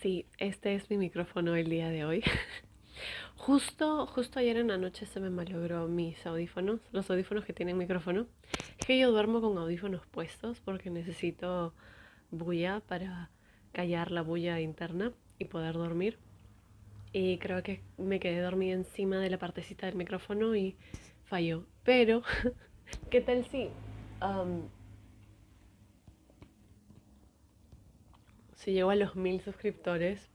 Sí, este es mi micrófono el día de hoy. Justo ayer en la noche se me malogró mis audífonos, los audífonos que tienen micrófono. Es que yo duermo con audífonos puestos porque necesito bulla para callar la bulla interna y poder dormir. Y creo que me quedé dormida encima de la partecita del micrófono y falló. Pero, ¿qué tal um, si llego a los 1000 suscriptores?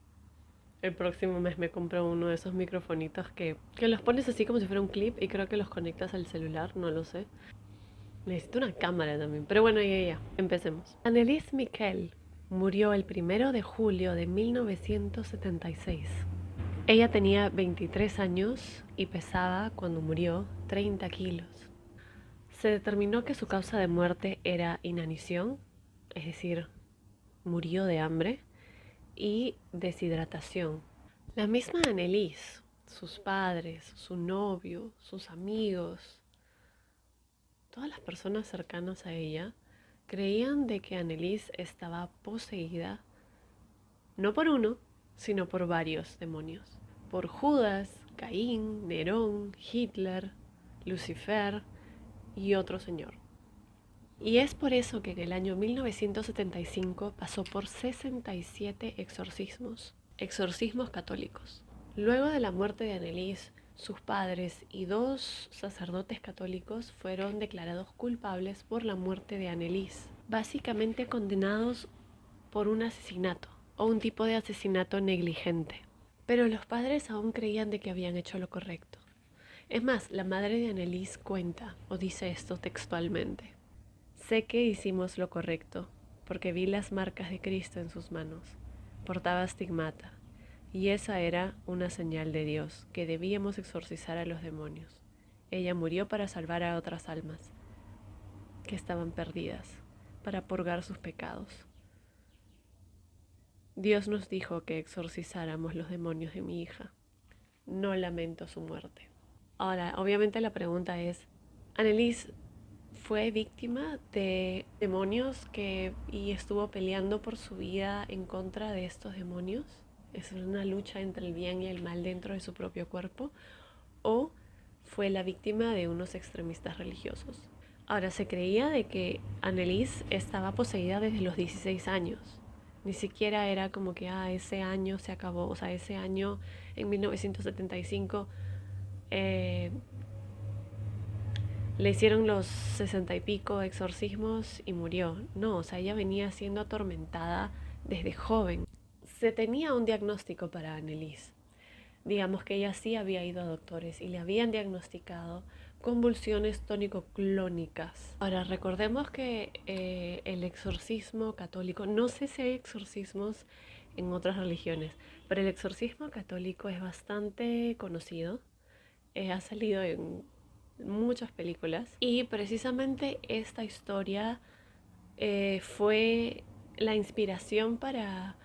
El próximo mes me compro uno de esos microfonitos que los pones así como si fuera un clip y creo que los conectas al celular, no lo sé. Necesito una cámara también, pero bueno, ya, empecemos. Anneliese Miquel murió el 1 de julio de 1976. Ella tenía 23 años y pesaba, cuando murió, 30 kilos. Se determinó que su causa de muerte era inanición, es decir, murió de hambre, y deshidratación. La misma Anneliese, sus padres, su novio, sus amigos, todas las personas cercanas a ella creían de que Anneliese estaba poseída no por uno, sino por varios demonios. Por Judas, Caín, Nerón, Hitler, Lucifer y otro señor. Y es por eso que en el año 1975 pasó por 67 exorcismos católicos. Luego de la muerte de Anneliese, sus padres y dos sacerdotes católicos fueron declarados culpables por la muerte de Anneliese, básicamente condenados por un asesinato o un tipo de asesinato negligente. Pero los padres aún creían de que habían hecho lo correcto. Es más, la madre de Anneliese cuenta o dice esto textualmente. Sé que hicimos lo correcto, porque vi las marcas de Cristo en sus manos. Portaba estigmata, y esa era una señal de Dios, que debíamos exorcizar a los demonios. Ella murió para salvar a otras almas que estaban perdidas, para purgar sus pecados. Dios nos dijo que exorcizáramos los demonios de mi hija. No lamento su muerte. Ahora, obviamente la pregunta es, ¿Anneliese fue víctima de demonios y estuvo peleando por su vida en contra de estos demonios? ¿Es una lucha entre el bien y el mal dentro de su propio cuerpo? ¿O fue la víctima de unos extremistas religiosos? Ahora, se creía de que Anneliese estaba poseída desde los 16 años. Ni siquiera era como que, ese año se acabó, o sea, ese año en 1975 eh, le hicieron los 60 y pico exorcismos y murió. No, o sea, ella venía siendo atormentada desde joven. Se tenía un diagnóstico para Anneliese. Digamos que ella sí había ido a doctores y le habían diagnosticado convulsiones tónico-clónicas. Ahora, recordemos que el exorcismo católico, no sé si hay exorcismos en otras religiones, pero el exorcismo católico es bastante conocido. Ha salido en muchas películas y precisamente esta historia fue la inspiración para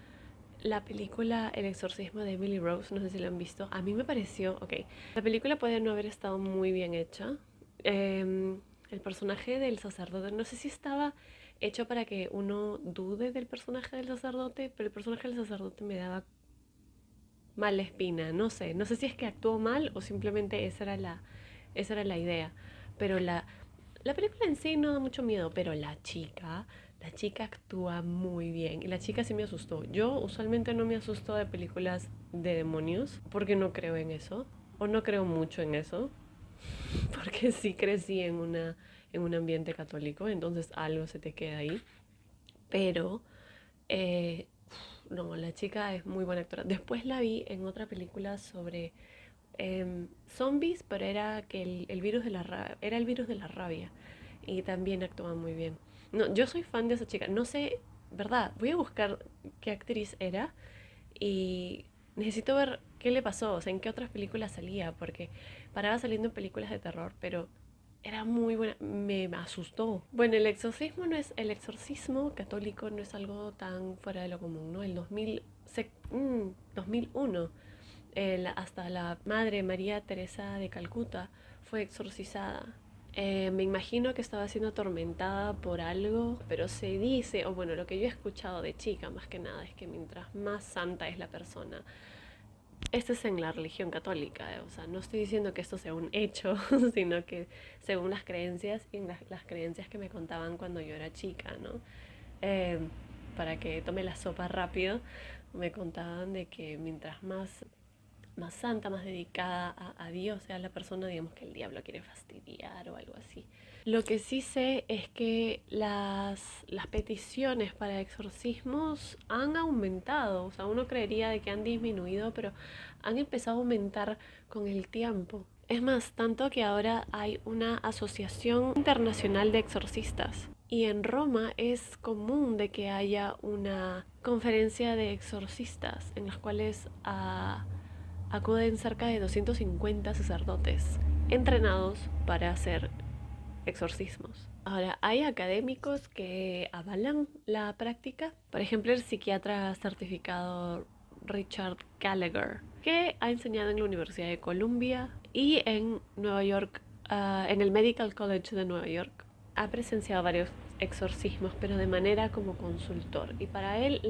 la película El exorcismo de Emily Rose. No sé si la han visto. A mí me pareció, ok, la película puede no haber estado muy bien hecha. El personaje del sacerdote, no sé si estaba hecho para que uno dude del personaje del sacerdote, pero el personaje del sacerdote me daba mala espina, no sé si es que actuó mal o simplemente esa era la idea, pero la película en sí no da mucho miedo, pero la chica actúa muy bien y la chica sí me asustó. Yo usualmente no me asusto de películas de demonios porque no creo en eso o no creo mucho en eso, porque sí crecí en un ambiente católico, entonces algo se te queda ahí, pero eh, no, la chica es muy buena actora. Después la vi en otra película sobre zombies, pero era que el virus de era el virus de la rabia. Y también actúa muy bien. No, yo soy fan de esa chica. No sé, ¿verdad? Voy a buscar qué actriz era y necesito ver qué le pasó, o sea, en qué otras películas salía, porque paraba saliendo en películas de terror, pero era muy buena, me asustó. Bueno, el exorcismo católico no es algo tan fuera de lo común, ¿no? El 2001, hasta la Madre María Teresa de Calcuta fue exorcizada Me imagino que estaba siendo atormentada por algo, pero se dice, o bueno, lo que yo he escuchado de chica más que nada, es que mientras más santa es la persona, esto es en la religión católica, o sea, no estoy diciendo que esto sea un hecho, sino que según las creencias y las creencias que me contaban cuando yo era chica, ¿no? Eh, para que tome la sopa rápido, me contaban de que mientras más santa, más dedicada a Dios sea la persona, digamos que el diablo quiere fastidiar o algo así. Lo que sí sé es que las peticiones para exorcismos han aumentado, o sea, uno creería de que han disminuido, pero han empezado a aumentar con el tiempo. Es más, tanto que ahora hay una asociación internacional de exorcistas. Y en Roma es común de que haya una conferencia de exorcistas en las cuales acuden cerca de 250 sacerdotes entrenados para hacer exorcismos. Ahora, hay académicos que avalan la práctica. Por ejemplo, el psiquiatra certificado Richard Gallagher, que ha enseñado en la Universidad de Columbia y en Nueva York, en el Medical College de Nueva York. Ha presenciado varios exorcismos, pero de manera como consultor. Y para él,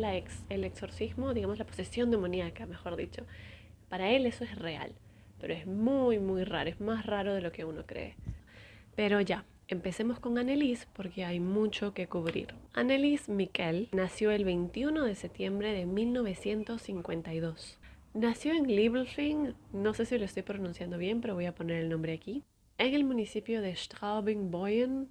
el exorcismo, digamos la posesión demoníaca, mejor dicho, para él eso es real, pero es muy, muy raro, es más raro de lo que uno cree. Pero ya, empecemos con Annelies porque hay mucho que cubrir. Annelies Miquel nació el 21 de septiembre de 1952. Nació en Liebelfing, no sé si lo estoy pronunciando bien, pero voy a poner el nombre aquí, en el municipio de Straubing-Boyen,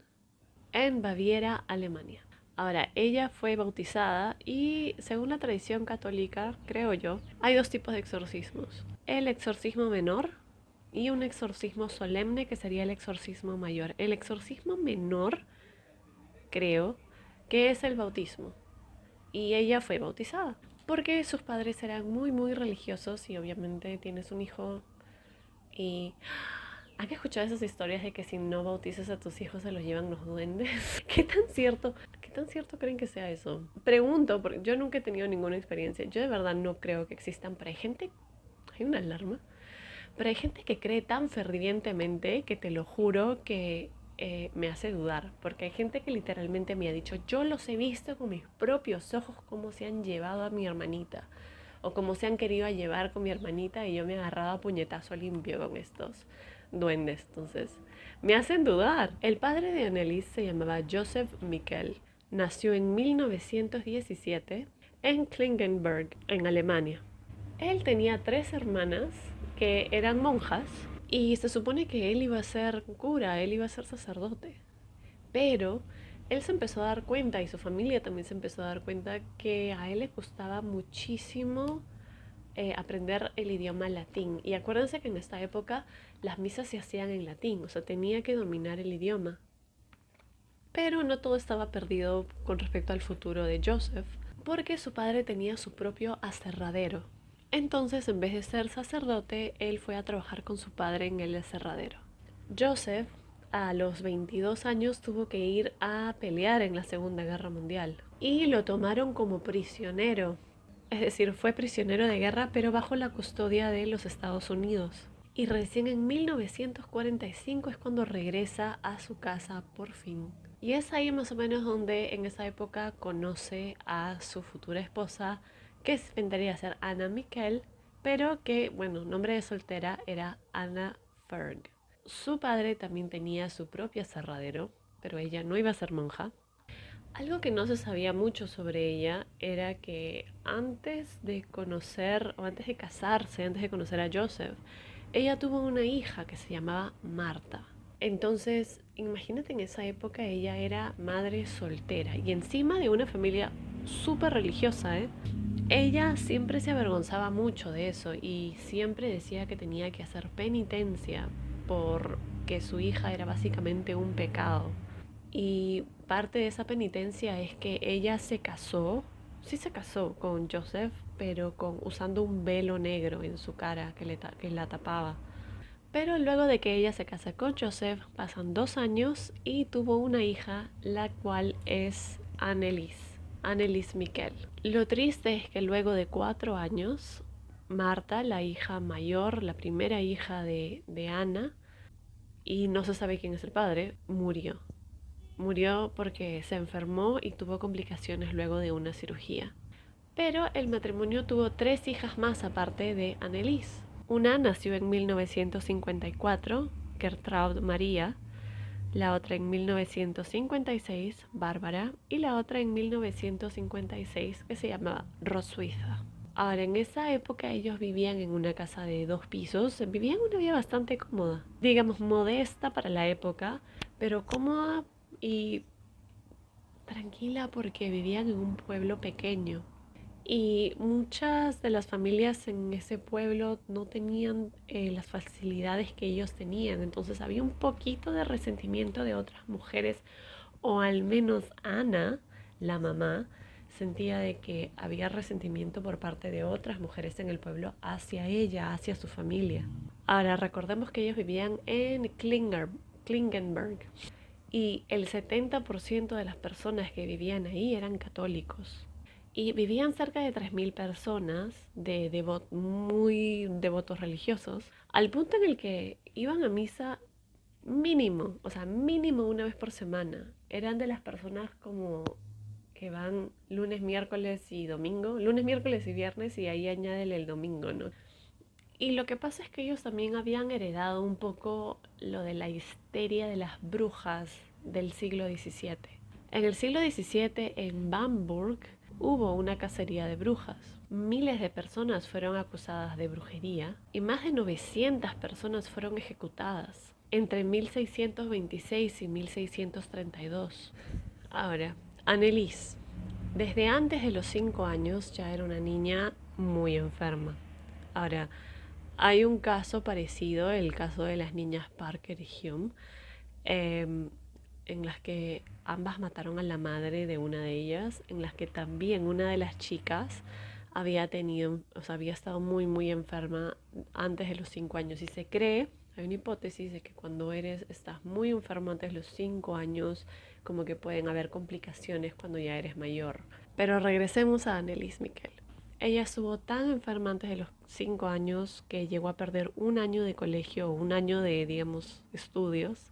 en Baviera, Alemania. Ahora, ella fue bautizada y según la tradición católica, creo yo, hay dos tipos de exorcismos. El exorcismo menor y un exorcismo solemne que sería el exorcismo mayor. El exorcismo menor, creo, que es el bautismo. Y ella fue bautizada porque sus padres eran muy, muy religiosos y obviamente tienes un hijo y ¿han escuchado esas historias de que si no bautizas a tus hijos se los llevan los duendes? Qué tan cierto creen que sea eso? Pregunto, porque yo nunca he tenido ninguna experiencia. Yo de verdad no creo que existan, pero hay gente, hay una alarma, pero hay gente que cree tan fervientemente que te lo juro que me hace dudar, porque hay gente que literalmente me ha dicho, yo los he visto con mis propios ojos cómo se han llevado a mi hermanita o cómo se han querido llevar con mi hermanita y yo me he agarrado a puñetazo limpio con estos duendes. Entonces, me hacen dudar. El padre de Annelies se llamaba Joseph Miquel. Nació en 1917 en Klingenberg, en Alemania. Él tenía tres hermanas que eran monjas y se supone que él iba a ser cura, él iba a ser sacerdote. Pero él se empezó a dar cuenta y su familia también se empezó a dar cuenta que a él le costaba muchísimo aprender el idioma latín. Y acuérdense que en esta época las misas se hacían en latín, o sea, tenía que dominar el idioma. Pero no todo estaba perdido con respecto al futuro de Joseph, porque su padre tenía su propio aserradero. Entonces, en vez de ser sacerdote, él fue a trabajar con su padre en el aserradero. Joseph, a los 22 años, tuvo que ir a pelear en la Segunda Guerra Mundial y lo tomaron como prisionero. Es decir, fue prisionero de guerra, pero bajo la custodia de los Estados Unidos. Y recién en 1945 es cuando regresa a su casa por fin. Y es ahí más o menos donde en esa época conoce a su futura esposa, que vendría a ser Anna Miquel, pero que, bueno, nombre de soltera era Anna Ferg. Su padre también tenía su propio aserradero, pero ella no iba a ser monja. Algo que no se sabía mucho sobre ella era que antes de conocer, o antes de casarse, antes de conocer a Joseph, ella tuvo una hija que se llamaba Marta. Entonces, imagínate en esa época ella era madre soltera y encima de una familia súper religiosa, ¿eh? Ella siempre se avergonzaba mucho de eso y siempre decía que tenía que hacer penitencia porque su hija era básicamente un pecado. Y parte de esa penitencia es que ella se casó, sí se casó con Joseph, pero usando un velo negro en su cara que la tapaba. Pero luego de que ella se casa con Joseph, pasan 2 años y tuvo una hija, la cual es Annelies Miquel. Lo triste es que luego de 4 años, Marta, la hija mayor, la primera hija de Ana, y no se sabe quién es el padre, murió. Murió porque se enfermó y tuvo complicaciones luego de una cirugía. Pero el matrimonio tuvo 3 hijas más aparte de Annelies. Una nació en 1954, Gertrude María, la otra en 1956, Bárbara, y la otra en 1956 que se llamaba Roswitha. Ahora, en esa época ellos vivían en una casa de 2 pisos, vivían una vida bastante cómoda, digamos modesta para la época, pero cómoda y tranquila porque vivían en un pueblo pequeño. Y muchas de las familias en ese pueblo no tenían las facilidades que ellos tenían. Entonces había un poquito de resentimiento de otras mujeres, o al menos Ana, la mamá, sentía de que había resentimiento por parte de otras mujeres en el pueblo hacia ella, hacia su familia. Ahora recordemos que ellos vivían en Klingenberg y el 70% de las personas que vivían ahí eran católicos. Y vivían cerca de 3.000 personas muy devotos religiosos, al punto en el que iban a misa mínimo, o sea, mínimo una vez por semana. Eran de las personas como que van lunes, miércoles y domingo, lunes, miércoles y viernes, y ahí añádele el domingo, ¿no? Y lo que pasa es que ellos también habían heredado un poco lo de la histeria de las brujas del siglo XVII. En el siglo XVII, en Bamberg, hubo una cacería de brujas. Miles de personas fueron acusadas de brujería y más de 900 personas fueron ejecutadas entre 1626 y 1632. Ahora, Annelies, desde antes de los 5 años ya era una niña muy enferma. Ahora, hay un caso parecido, el caso de las niñas Parker y Hume, em, en las que ambas mataron a la madre de una de ellas, en las que también una de las chicas había tenido, o sea, había estado muy enferma antes de los 5 años. Y se cree, hay una hipótesis de que cuando estás muy enfermo antes de los 5 años, como que pueden haber complicaciones cuando ya eres mayor. Pero regresemos a Annelies Miquel. Ella estuvo tan enferma antes de los 5 años que llegó a perder un año de colegio, un año de, digamos, estudios.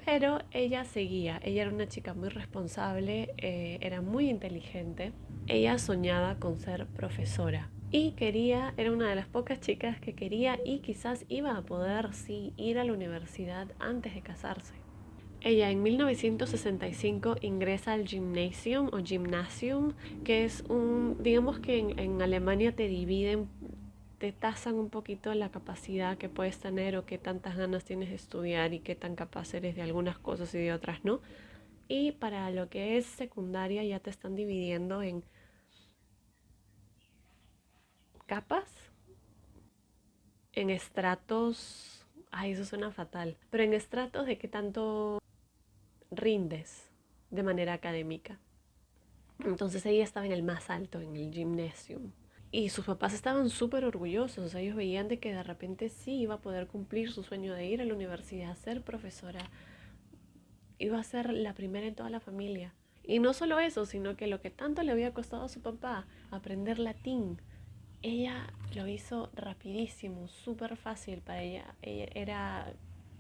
Pero ella seguía, ella era una chica muy responsable, era muy inteligente. Ella soñaba con ser profesora y quería, era una de las pocas chicas que quería y quizás iba a poder, sí, ir a la universidad antes de casarse. Ella en 1965 ingresa al Gymnasium, que es digamos que en Alemania te dividen, te tasan un poquito la capacidad que puedes tener o qué tantas ganas tienes de estudiar y qué tan capaz eres de algunas cosas y de otras no. Y para lo que es secundaria ya te están dividiendo en capas, en estratos, ay, eso suena fatal, pero en estratos de qué tanto rindes de manera académica. Entonces ella estaba en el más alto, en el gymnasium. Y sus papás estaban súper orgullosos. Ellos veían de que de repente sí iba a poder cumplir su sueño de ir a la universidad, ser profesora. Iba a ser la primera en toda la familia. Y no solo eso, sino que lo que tanto le había costado a su papá, aprender latín, ella lo hizo rapidísimo, súper fácil para ella. Ella era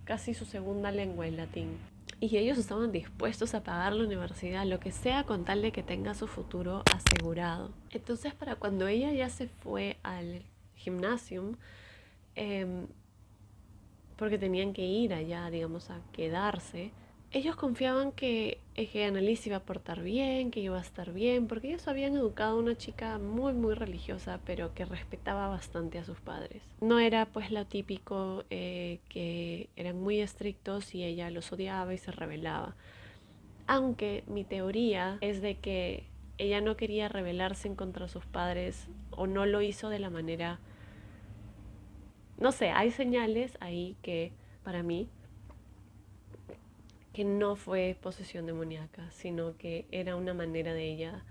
casi su segunda lengua el latín. Y ellos estaban dispuestos a pagar la universidad, lo que sea, con tal de que tenga su futuro asegurado. Entonces, para cuando ella ya se fue al gimnasio, eh, porque tenían que ir allá, digamos, a quedarse, ellos confiaban que Annalise iba a portar bien, que iba a estar bien, porque ellos habían educado a una chica muy religiosa, pero que respetaba bastante a sus padres. No era pues lo típico que eran muy estrictos y ella los odiaba y se rebelaba. Aunque mi teoría es de que ella no quería rebelarse en contra de sus padres o no lo hizo de la manera... No sé, hay señales ahí que para mí que no fue posesión demoníaca, sino que era una manera de ella.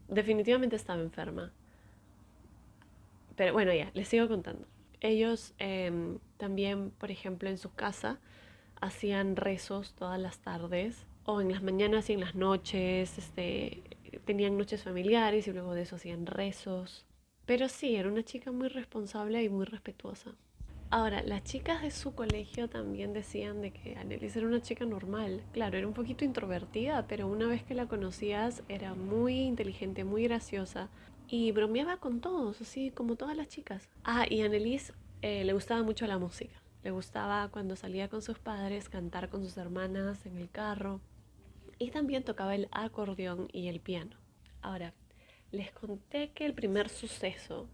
Definitivamente estaba enferma. Pero bueno, ya, les sigo contando. Ellos también, por ejemplo, en su casa hacían rezos todas las tardes, o en las mañanas y en las noches, tenían noches familiares y luego de eso hacían rezos. Pero sí, era una chica muy responsable y muy respetuosa. Ahora, las chicas de su colegio también decían de que Annelies era una chica normal. Claro, era un poquito introvertida, pero una vez que la conocías era muy inteligente, muy graciosa y bromeaba con todos, así como todas las chicas. Ah, y a Annelies le gustaba mucho la música. Le gustaba cuando salía con sus padres cantar con sus hermanas en el carro y también tocaba el acordeón y el piano. Ahora, les conté que el primer suceso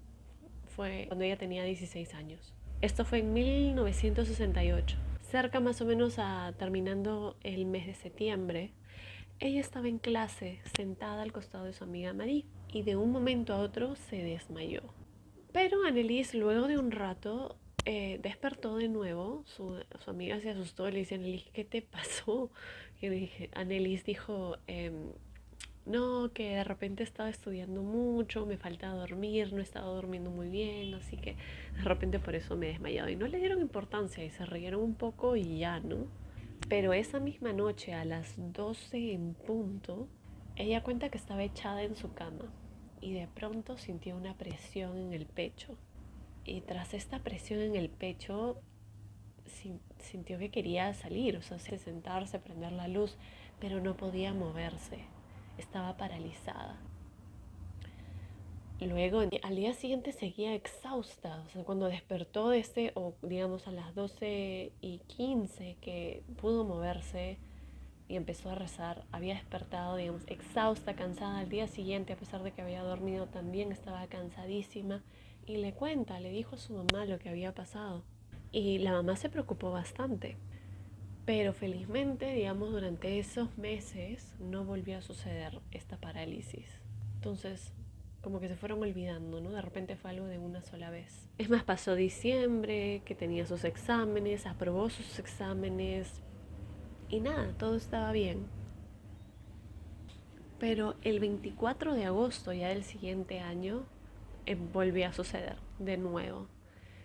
fue cuando ella tenía 16 años. Esto fue en 1968, cerca más o menos a terminando el mes de septiembre. Ella estaba en clase, sentada al costado de su amiga Marie, y de un momento a otro se desmayó. Pero Annelies, luego de un rato, despertó de nuevo. Su amiga se asustó y le dice: Annelies, ¿qué te pasó? Y Annelies dijo: no, que de repente estaba estudiando mucho, me falta dormir, no estaba durmiendo muy bien, así que de repente por eso me he desmayado. Y no le dieron importancia y se rieron un poco y ya, ¿no? Pero esa misma noche, a las 12 en punto, ella cuenta que estaba echada en su cama y de pronto sintió una presión en el pecho. Y tras esta presión en el pecho, sintió que quería salir, o sea, sentarse, prender la luz, pero no podía moverse, estaba paralizada. Luego, al día siguiente seguía exhausta, o sea, cuando despertó de este, o digamos a las 12:15 que pudo moverse y empezó a rezar, había despertado, digamos, exhausta, cansada. Al día siguiente, a pesar de que había dormido, también estaba cansadísima y le cuenta, le dijo a su mamá lo que había pasado. Y la mamá se preocupó bastante, pero felizmente, digamos, durante esos meses no volvió a suceder esta parálisis. Entonces, como que se fueron olvidando, ¿no? De repente fue algo de una sola vez. Es más, pasó diciembre, que tenía sus exámenes, aprobó sus exámenes y nada, todo estaba bien. Pero el 24 de agosto ya del siguiente año volvió a suceder de nuevo.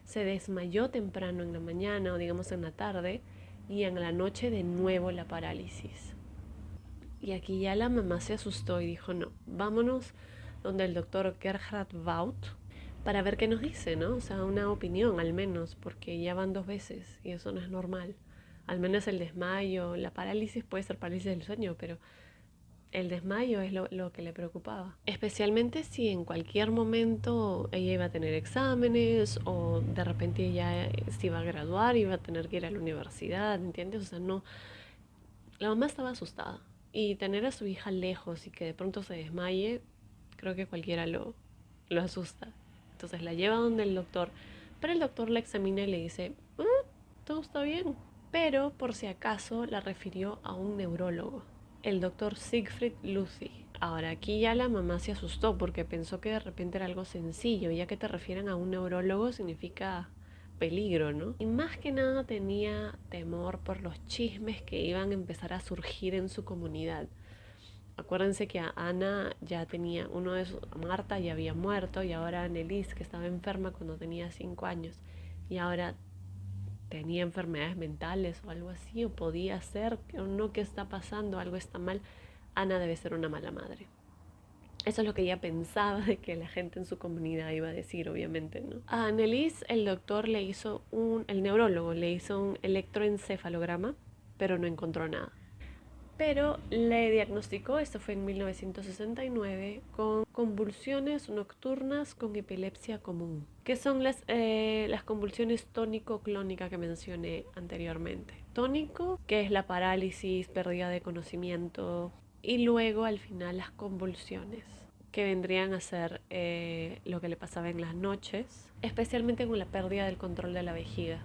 Se desmayó temprano en la mañana o digamos en la tarde y en la noche de nuevo la parálisis. Y aquí ya la mamá se asustó y dijo: no, vámonos donde el doctor Gerhard Wout para ver qué nos dice, ¿no? O sea, una opinión al menos, porque ya van 2 veces y eso no es normal. Al menos el desmayo, la parálisis puede ser parálisis del sueño, pero el desmayo es lo que le preocupaba. Especialmente si en cualquier momento ella iba a tener exámenes o de repente ella se iba a graduar, iba a tener que ir a la universidad, ¿entiendes? O sea, no, la mamá estaba asustada y tener a su hija lejos y que de pronto se desmaye, creo que cualquiera lo asusta. Entonces la lleva donde el doctor, pero el doctor la examina y le dice: todo está bien. Pero por si acaso la refirió a un neurólogo, el doctor Siegfried Lucy. Ahora aquí ya la mamá se asustó porque pensó que de repente era algo sencillo, ya que te refieren a un neurólogo significa peligro, ¿no? Y más que nada tenía temor por los chismes que iban a empezar a surgir en su comunidad. Acuérdense que a Ana ya tenía, Marta ya había muerto y ahora Annelies, que estaba enferma cuando tenía 5 años y ahora tenía enfermedades mentales o algo así, o podía ser, o no, ¿qué está pasando? Algo está mal. Ana debe ser una mala madre. Eso es lo que ella pensaba de que la gente en su comunidad iba a decir, obviamente, ¿no? A Annelies el doctor el neurólogo le hizo un electroencefalograma, pero no encontró nada. Pero le diagnosticó, esto fue en 1969, con convulsiones nocturnas con epilepsia común, que son las convulsiones tónico-clónica que mencioné anteriormente. Tónico, que es la parálisis, pérdida de conocimiento, y luego al final las convulsiones, que vendrían a ser lo que le pasaba en las noches, especialmente con la pérdida del control de la vejiga.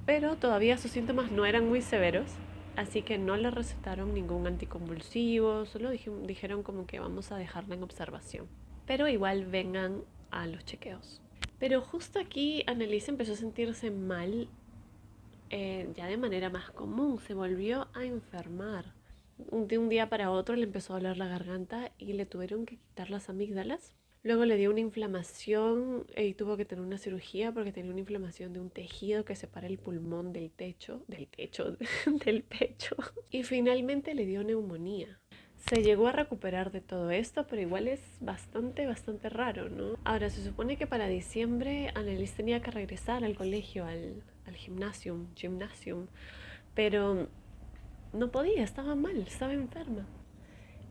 Pero todavía sus síntomas no eran muy severos, así que no le recetaron ningún anticonvulsivo, solo dijeron como que vamos a dejarla en observación. Pero igual vengan a los chequeos. Pero justo aquí Annelies empezó a sentirse mal ya de manera más común, se volvió a enfermar. De un día para otro le empezó a doler la garganta y le tuvieron que quitar las amígdalas. Luego le dio una inflamación y tuvo que tener una cirugía porque tenía una inflamación de un tejido que separa el pulmón del del pecho. Y finalmente le dio neumonía. Se llegó a recuperar de todo esto, pero igual es bastante raro, ¿no? Ahora, se supone que para diciembre Annelies tenía que regresar al colegio, al gimnasium, pero no podía, estaba mal, estaba enferma.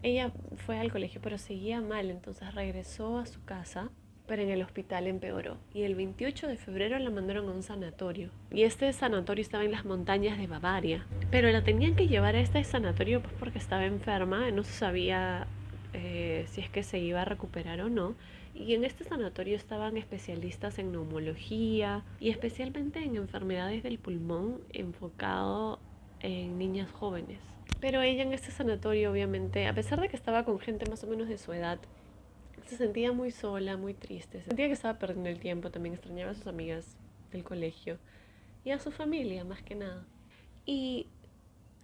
Ella fue al colegio, pero seguía mal, entonces regresó a su casa, pero en el hospital empeoró. Y el 28 de febrero la mandaron a un sanatorio. Y este sanatorio estaba en las montañas de Bavaria. Pero la tenían que llevar a este sanatorio pues porque estaba enferma, no se sabía si es que se iba a recuperar o no. Y en este sanatorio estaban especialistas en neumología y especialmente en enfermedades del pulmón enfocado en niñas jóvenes. Pero ella en este sanatorio, obviamente, a pesar de que estaba con gente más o menos de su edad, se sentía muy sola, muy triste. Sentía que estaba perdiendo el tiempo, también extrañaba a sus amigas del colegio y a su familia, más que nada. Y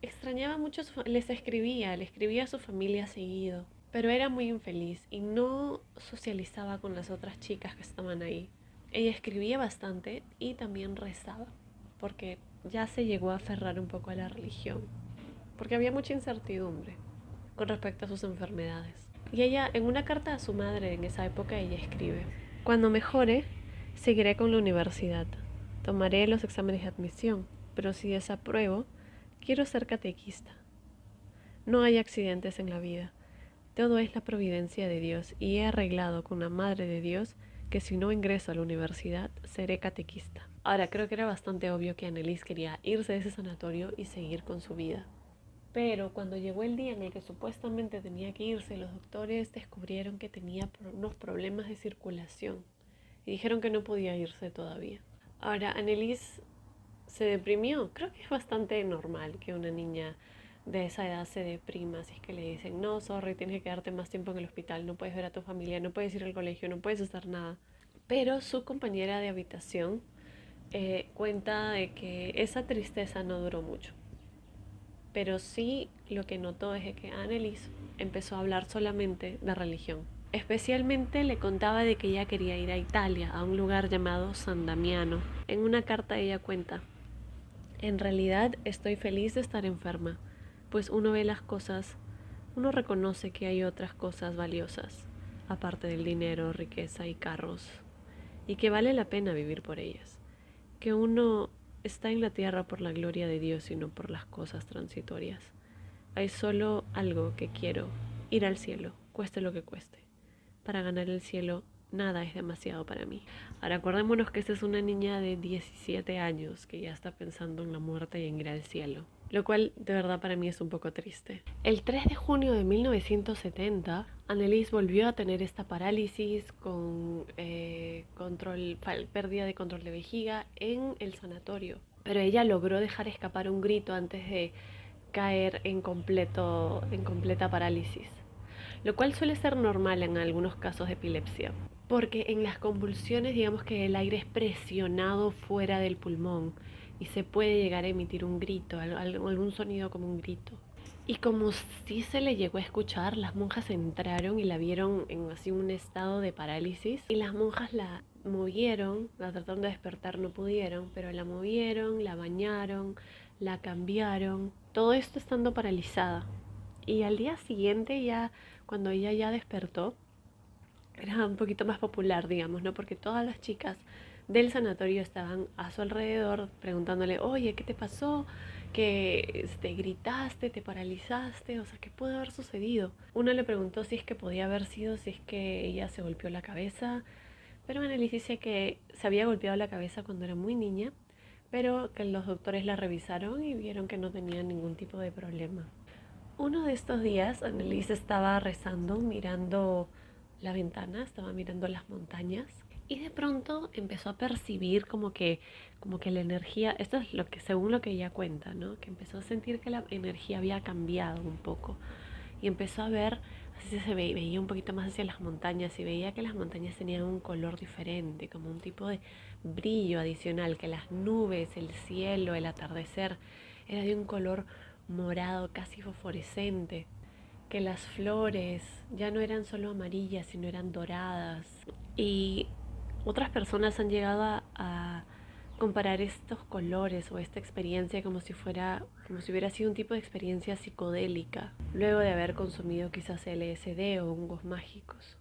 extrañaba mucho, le escribía a su familia seguido, pero era muy infeliz y no socializaba con las otras chicas que estaban ahí. Ella escribía bastante y también rezaba, porque ya se llegó a aferrar un poco a la religión, porque había mucha incertidumbre con respecto a sus enfermedades. Y ella, en una carta a su madre en esa época, ella escribe: cuando mejore, seguiré con la universidad. Tomaré los exámenes de admisión, pero si desapruebo, quiero ser catequista. No hay accidentes en la vida. Todo es la providencia de Dios y he arreglado con la Madre de Dios que si no ingreso a la universidad, seré catequista. Ahora, creo que era bastante obvio que Annelies quería irse de ese sanatorio y seguir con su vida. Pero cuando llegó el día en el que supuestamente tenía que irse, los doctores descubrieron que tenía unos problemas de circulación y dijeron que no podía irse todavía. Ahora, Annelies se deprimió. Creo que es bastante normal que una niña de esa edad se deprima si es que le dicen: no, sorry, tienes que quedarte más tiempo en el hospital, no puedes ver a tu familia, no puedes ir al colegio, no puedes hacer nada. Pero su compañera de habitación cuenta de que esa tristeza no duró mucho. Pero sí lo que notó es que Annelies empezó a hablar solamente de religión. Especialmente le contaba de que ella quería ir a Italia, a un lugar llamado San Damiano. En una carta ella cuenta: en realidad estoy feliz de estar enferma, pues uno ve las cosas, uno reconoce que hay otras cosas valiosas, aparte del dinero, riqueza y carros, y que vale la pena vivir por ellas, que uno está en la tierra por la gloria de Dios y no por las cosas transitorias. Hay solo algo que quiero: ir al cielo, cueste lo que cueste. Para ganar el cielo, nada es demasiado para mí. Ahora acordémonos que esta es una niña de 17 años que ya está pensando en la muerte y en ir al cielo, lo cual de verdad para mí es un poco triste. El 3 de junio de 1970, Annelies volvió a tener esta parálisis con pérdida de control de vejiga en el sanatorio, pero ella logró dejar escapar un grito antes de caer en completa parálisis, lo cual suele ser normal en algunos casos de epilepsia, porque en las convulsiones digamos que el aire es presionado fuera del pulmón y se puede llegar a emitir un grito, algún sonido como un grito. Y como si se le llegó a escuchar, las monjas entraron y la vieron en así un estado de parálisis y las monjas la movieron, la trataron de despertar, no pudieron, pero la movieron, la bañaron, la cambiaron, todo esto estando paralizada. Y al día siguiente ya, cuando ella ya despertó, era un poquito más popular, digamos, ¿no? Porque todas las chicas del sanatorio estaban a su alrededor preguntándole: oye, ¿qué te pasó? Que gritaste, te paralizaste, o sea, ¿qué puede haber sucedido? Uno le preguntó si es que podía haber sido, si es que ella se golpeó la cabeza, pero Annelies dice que se había golpeado la cabeza cuando era muy niña, pero que los doctores la revisaron y vieron que no tenía ningún tipo de problema. Uno de estos días, Annelies estaba rezando, mirando la ventana, estaba mirando las montañas y de pronto empezó a percibir como que la energía, esto es lo que según lo que ella cuenta, ¿no? Que empezó a sentir que la energía había cambiado un poco y empezó a ver, así veía un poquito más hacia las montañas y veía que las montañas tenían un color diferente, como un tipo de brillo adicional, que las nubes, el cielo, el atardecer era de un color morado casi fosforescente, que las flores ya no eran solo amarillas, sino eran doradas. Y otras personas han llegado a comparar estos colores o esta experiencia como si hubiera sido un tipo de experiencia psicodélica, luego de haber consumido quizás LSD o hongos mágicos.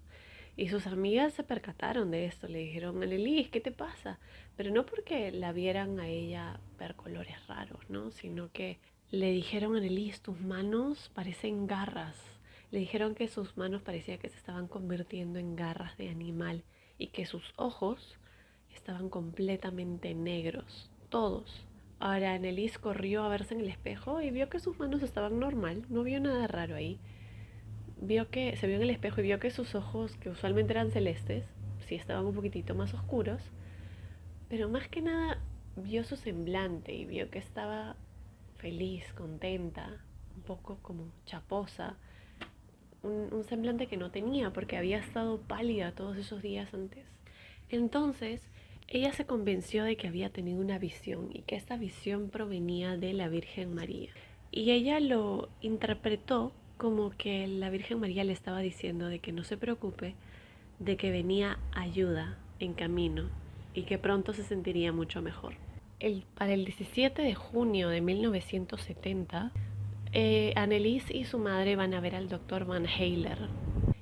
Y sus amigas se percataron de esto, le dijeron, Annelies, ¿qué te pasa? Pero no porque la vieran a ella ver colores raros, ¿no? Sino que le dijeron, Annelies, tus manos parecen garras. Le dijeron que sus manos parecía que se estaban convirtiendo en garras de animal y que sus ojos estaban completamente negros, todos. Ahora Annelies corrió a verse en el espejo y vio que sus manos estaban normal, no vio nada raro ahí. Se vio en el espejo y vio que sus ojos, que usualmente eran celestes, sí estaban un poquitito más oscuros, pero más que nada vio su semblante y vio que estaba feliz, contenta, un poco como chaposa, un semblante que no tenía porque había estado pálida todos esos días antes. Entonces, ella se convenció de que había tenido una visión y que esta visión provenía de la Virgen María. Y ella lo interpretó como que la Virgen María le estaba diciendo de que no se preocupe, de que venía ayuda en camino y que pronto se sentiría mucho mejor. Para el 17 de junio de 1970, Annelies y su madre van a ver al doctor Van Heiler,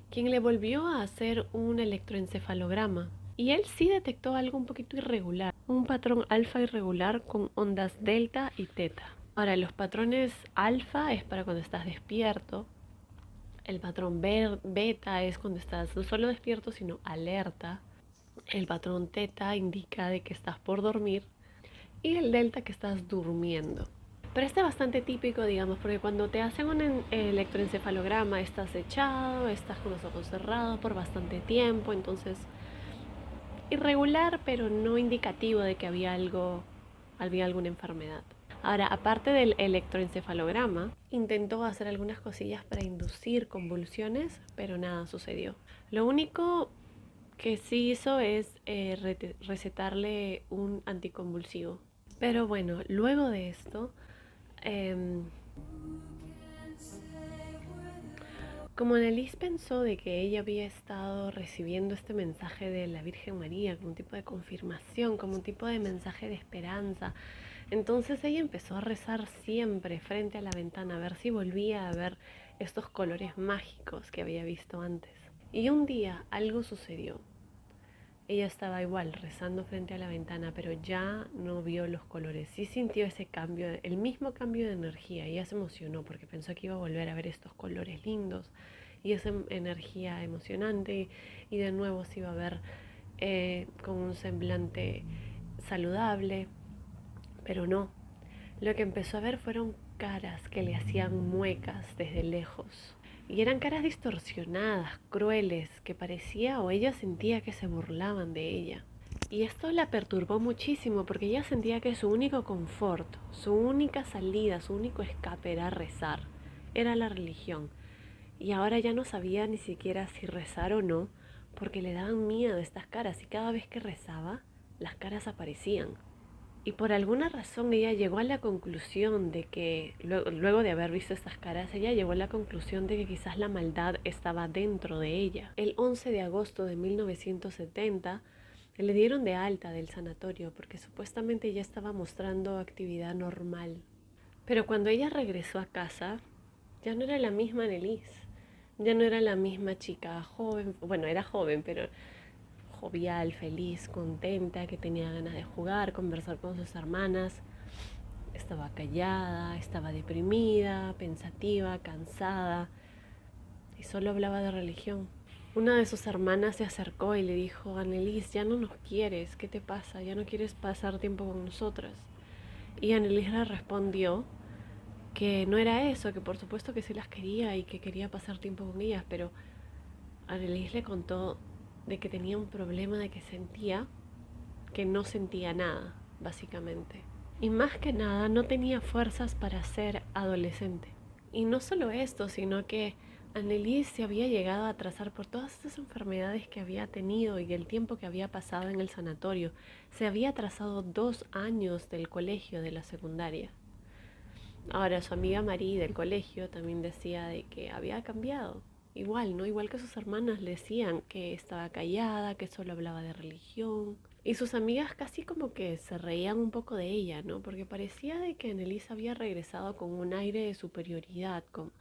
quien le volvió a hacer un electroencefalograma. Y él sí detectó algo un poquito irregular, un patrón alfa irregular con ondas delta y teta. Ahora, los patrones alfa es para cuando estás despierto, el patrón beta es cuando estás no solo despierto, sino alerta, el patrón teta indica de que estás por dormir y el delta que estás durmiendo. Pero este es bastante típico, digamos, porque cuando te hacen un electroencefalograma estás echado, estás con los ojos cerrados por bastante tiempo, entonces irregular, pero no indicativo de que había alguna enfermedad. Ahora, aparte del electroencefalograma, intentó hacer algunas cosillas para inducir convulsiones, pero nada sucedió. Lo único que sí hizo es recetarle un anticonvulsivo. Pero bueno, luego de esto, eh, como Annelies pensó de que ella había estado recibiendo este mensaje de la Virgen María como un tipo de confirmación, como un tipo de mensaje de esperanza, entonces ella empezó a rezar siempre frente a la ventana a ver si volvía a ver estos colores mágicos que había visto antes. Y un día algo sucedió. Ella estaba igual rezando frente a la ventana, pero ya no vio los colores. Sí sintió ese cambio, el mismo cambio de energía. Ella se emocionó porque pensó que iba a volver a ver estos colores lindos y esa energía emocionante y de nuevo se iba a ver con un semblante saludable, pero no. Lo que empezó a ver fueron caras que le hacían muecas desde lejos. Y eran caras distorsionadas, crueles, que parecía o ella sentía que se burlaban de ella. Y esto la perturbó muchísimo porque ella sentía que su único confort, su única salida, su único escape era rezar, era la religión. Y ahora ya no sabía ni siquiera si rezar o no, porque le daban miedo estas caras y cada vez que rezaba, las caras aparecían. Y por alguna razón ella llegó a la conclusión de que, luego de haber visto estas caras, ella llegó a la conclusión de que quizás la maldad estaba dentro de ella. El 11 de agosto de 1970 le dieron de alta del sanatorio porque supuestamente ella estaba mostrando actividad normal. Pero cuando ella regresó a casa, ya no era la misma Annelies. Ya no era la misma chica joven, bueno, era joven, pero jovial, feliz, contenta, que tenía ganas de jugar, conversar con sus hermanas. Estaba callada, estaba deprimida, pensativa, cansada y solo hablaba de religión. Una de sus hermanas se acercó y le dijo, Annelies, ya no nos quieres, ¿qué te pasa? Ya no quieres pasar tiempo con nosotras. Y Annelies le respondió que no era eso, que por supuesto que sí las quería y que quería pasar tiempo con ellas, pero Annelies le contó de que tenía un problema de que sentía que no sentía nada, básicamente. Y más que nada no tenía fuerzas para ser adolescente. Y no solo esto, sino que Annelies se había llegado a atrasar por todas estas enfermedades que había tenido y el tiempo que había pasado en el sanatorio. Se había atrasado 2 años del colegio, de la secundaria. Ahora su amiga Marie del colegio también decía de que había cambiado. Igual, ¿no? Igual que sus hermanas le decían que estaba callada, que solo hablaba de religión. Y sus amigas casi como que se reían un poco de ella, ¿no? Porque parecía de que Annelies había regresado con un aire de superioridad, no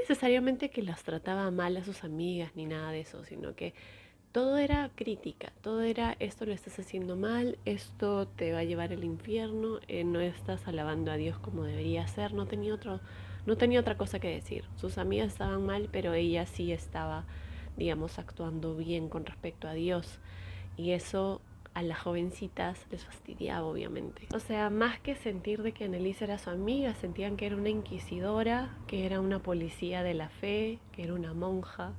necesariamente que las trataba mal a sus amigas ni nada de eso, sino que todo era crítica, todo era esto lo estás haciendo mal, esto te va a llevar al infierno, no estás alabando a Dios como debería ser, no tenía otra cosa que decir. Sus amigas estaban mal, pero ella sí estaba, digamos, actuando bien con respecto a Dios. Y eso a las jovencitas les fastidiaba, obviamente. O sea, más que sentir de que Annelies era su amiga, sentían que era una inquisidora, que era una policía de la fe, que era una monja.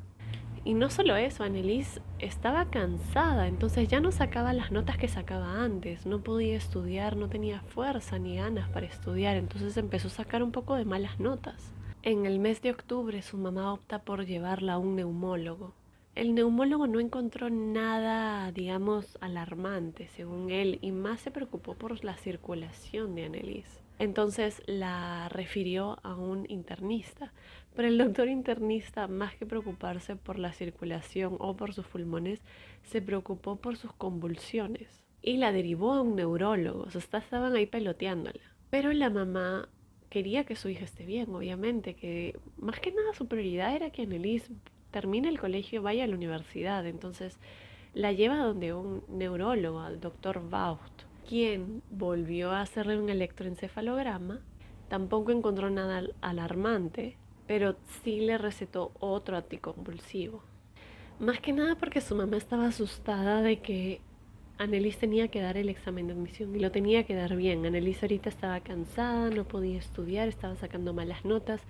Y no solo eso, Annelies estaba cansada, entonces ya no sacaba las notas que sacaba antes, no podía estudiar, no tenía fuerza ni ganas para estudiar, entonces empezó a sacar un poco de malas notas. En el mes de octubre su mamá opta por llevarla a un neumólogo. El neumólogo no encontró nada, digamos, alarmante, según él, y más se preocupó por la circulación de Annelies. Entonces la refirió a un internista. Pero el doctor internista, más que preocuparse por la circulación o por sus pulmones, se preocupó por sus convulsiones y la derivó a un neurólogo. O sea, estaban ahí peloteándola. Pero la mamá quería que su hija esté bien, obviamente, que más que nada su prioridad era que Annelies termine el colegio y vaya a la universidad. Entonces la lleva donde un neurólogo, al doctor Vaust, quien volvió a hacerle un electroencefalograma. Tampoco encontró nada alarmante, pero sí le recetó otro anticonvulsivo. Más que nada porque su mamá estaba asustada de que Annelies tenía que dar el examen de admisión y lo tenía que dar bien. Annelies ahorita estaba cansada, no podía estudiar, estaba sacando malas notas.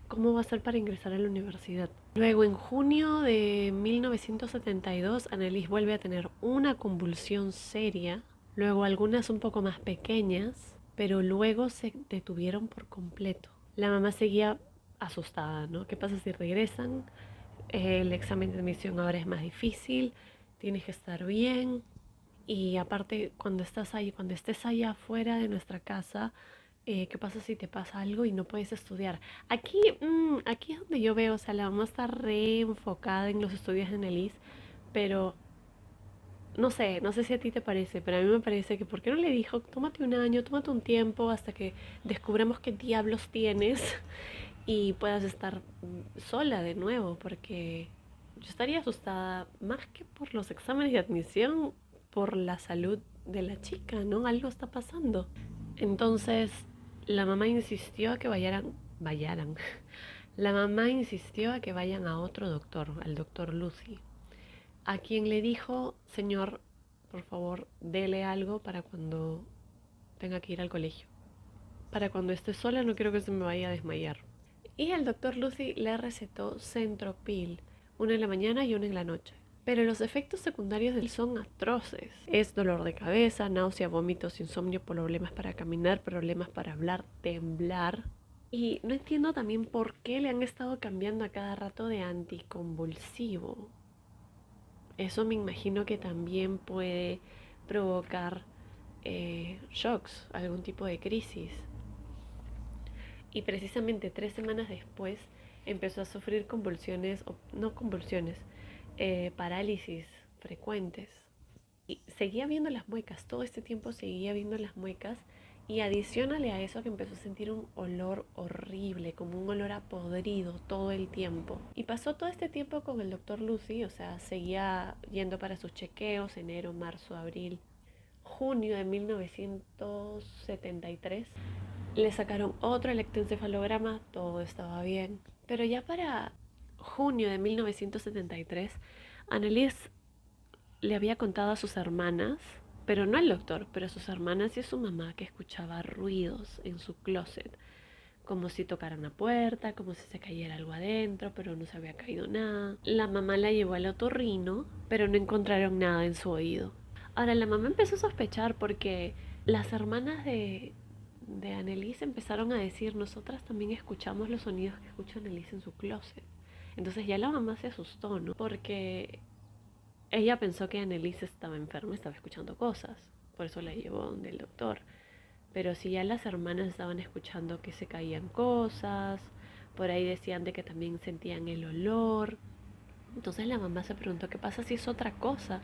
¿Cómo va a ser para ingresar a la universidad? Luego, en junio de 1972, Annelies vuelve a tener una convulsión seria, luego algunas un poco más pequeñas, pero luego se detuvieron por completo. La mamá seguía asustada, ¿no? ¿Qué pasa si regresan? El examen de admisión ahora es más difícil, tienes que estar bien. Y aparte, cuando estés allá afuera de nuestra casa, ¿qué pasa si te pasa algo y no puedes estudiar? Aquí es donde yo veo, o sea, la mamá está re enfocada en los estudios de Annelies, pero no sé si a ti te parece, pero a mí me parece que ¿por qué no le dijo, tómate un año, tómate un tiempo hasta que descubramos qué diablos tienes y puedas estar sola de nuevo? Porque yo estaría asustada más que por los exámenes de admisión, por la salud de la chica, ¿no? Algo está pasando. Entonces, la mamá insistió a que vayaran. La mamá insistió a que vayan a otro doctor, al doctor Lucy, a quien le dijo, señor, por favor, dele algo para cuando tenga que ir al colegio. Para cuando esté sola no quiero que se me vaya a desmayar. Y el doctor Lucy le recetó Centropil, una en la mañana y una en la noche. Pero los efectos secundarios del son atroces. Es dolor de cabeza, náusea, vómitos, insomnio, problemas para caminar, problemas para hablar, temblar. Y no entiendo también por qué le han estado cambiando a cada rato de anticonvulsivo. Eso me imagino que también puede provocar shocks, algún tipo de crisis. Y precisamente 3 semanas después empezó a sufrir convulsiones, o no convulsiones, parálisis frecuentes. Y seguía viendo las muecas, todo este tiempo seguía viendo las muecas y adicionale a eso que empezó a sentir un olor horrible, como un olor a podrido todo el tiempo. Y pasó todo este tiempo con el doctor Lucy, o sea, seguía yendo para sus chequeos, enero, marzo, abril, junio de 1973. Le sacaron otro electroencefalograma, todo estaba bien. Pero ya para junio de 1973, Annelies le había contado a sus hermanas, pero no al doctor, pero a sus hermanas y a su mamá, que escuchaba ruidos en su closet, como si tocaran la puerta, como si se cayera algo adentro, pero no se había caído nada. La mamá la llevó al otorrino, pero no encontraron nada en su oído. Ahora la mamá empezó a sospechar porque las hermanas de Annelies empezaron a decir, nosotras también escuchamos los sonidos que escucha Annelies en su closet. Entonces ya la mamá se asustó, ¿no? Porque ella pensó que Annelies estaba enferma, estaba escuchando cosas, por eso la llevó donde el doctor. Pero si ya las hermanas estaban escuchando que se caían cosas, por ahí decían de que también sentían el olor. Entonces la mamá se preguntó qué pasa si es otra cosa.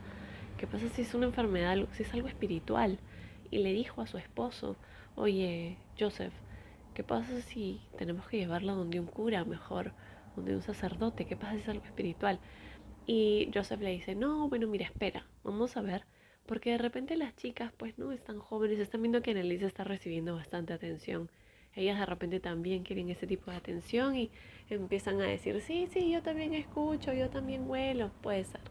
¿Qué pasa si es una enfermedad, si es algo espiritual? Y le dijo a su esposo, oye, Joseph, ¿qué pasa si tenemos que llevarla donde un cura mejor, donde un sacerdote? ¿Qué pasa si es algo espiritual? Y Joseph le dice, no, bueno, mira, espera, vamos a ver, porque de repente las chicas pues no están jóvenes, están viendo que Annelise está recibiendo bastante atención. Ellas de repente también quieren ese tipo de atención y empiezan a decir, sí, sí, yo también escucho, yo también huelo, puede ser.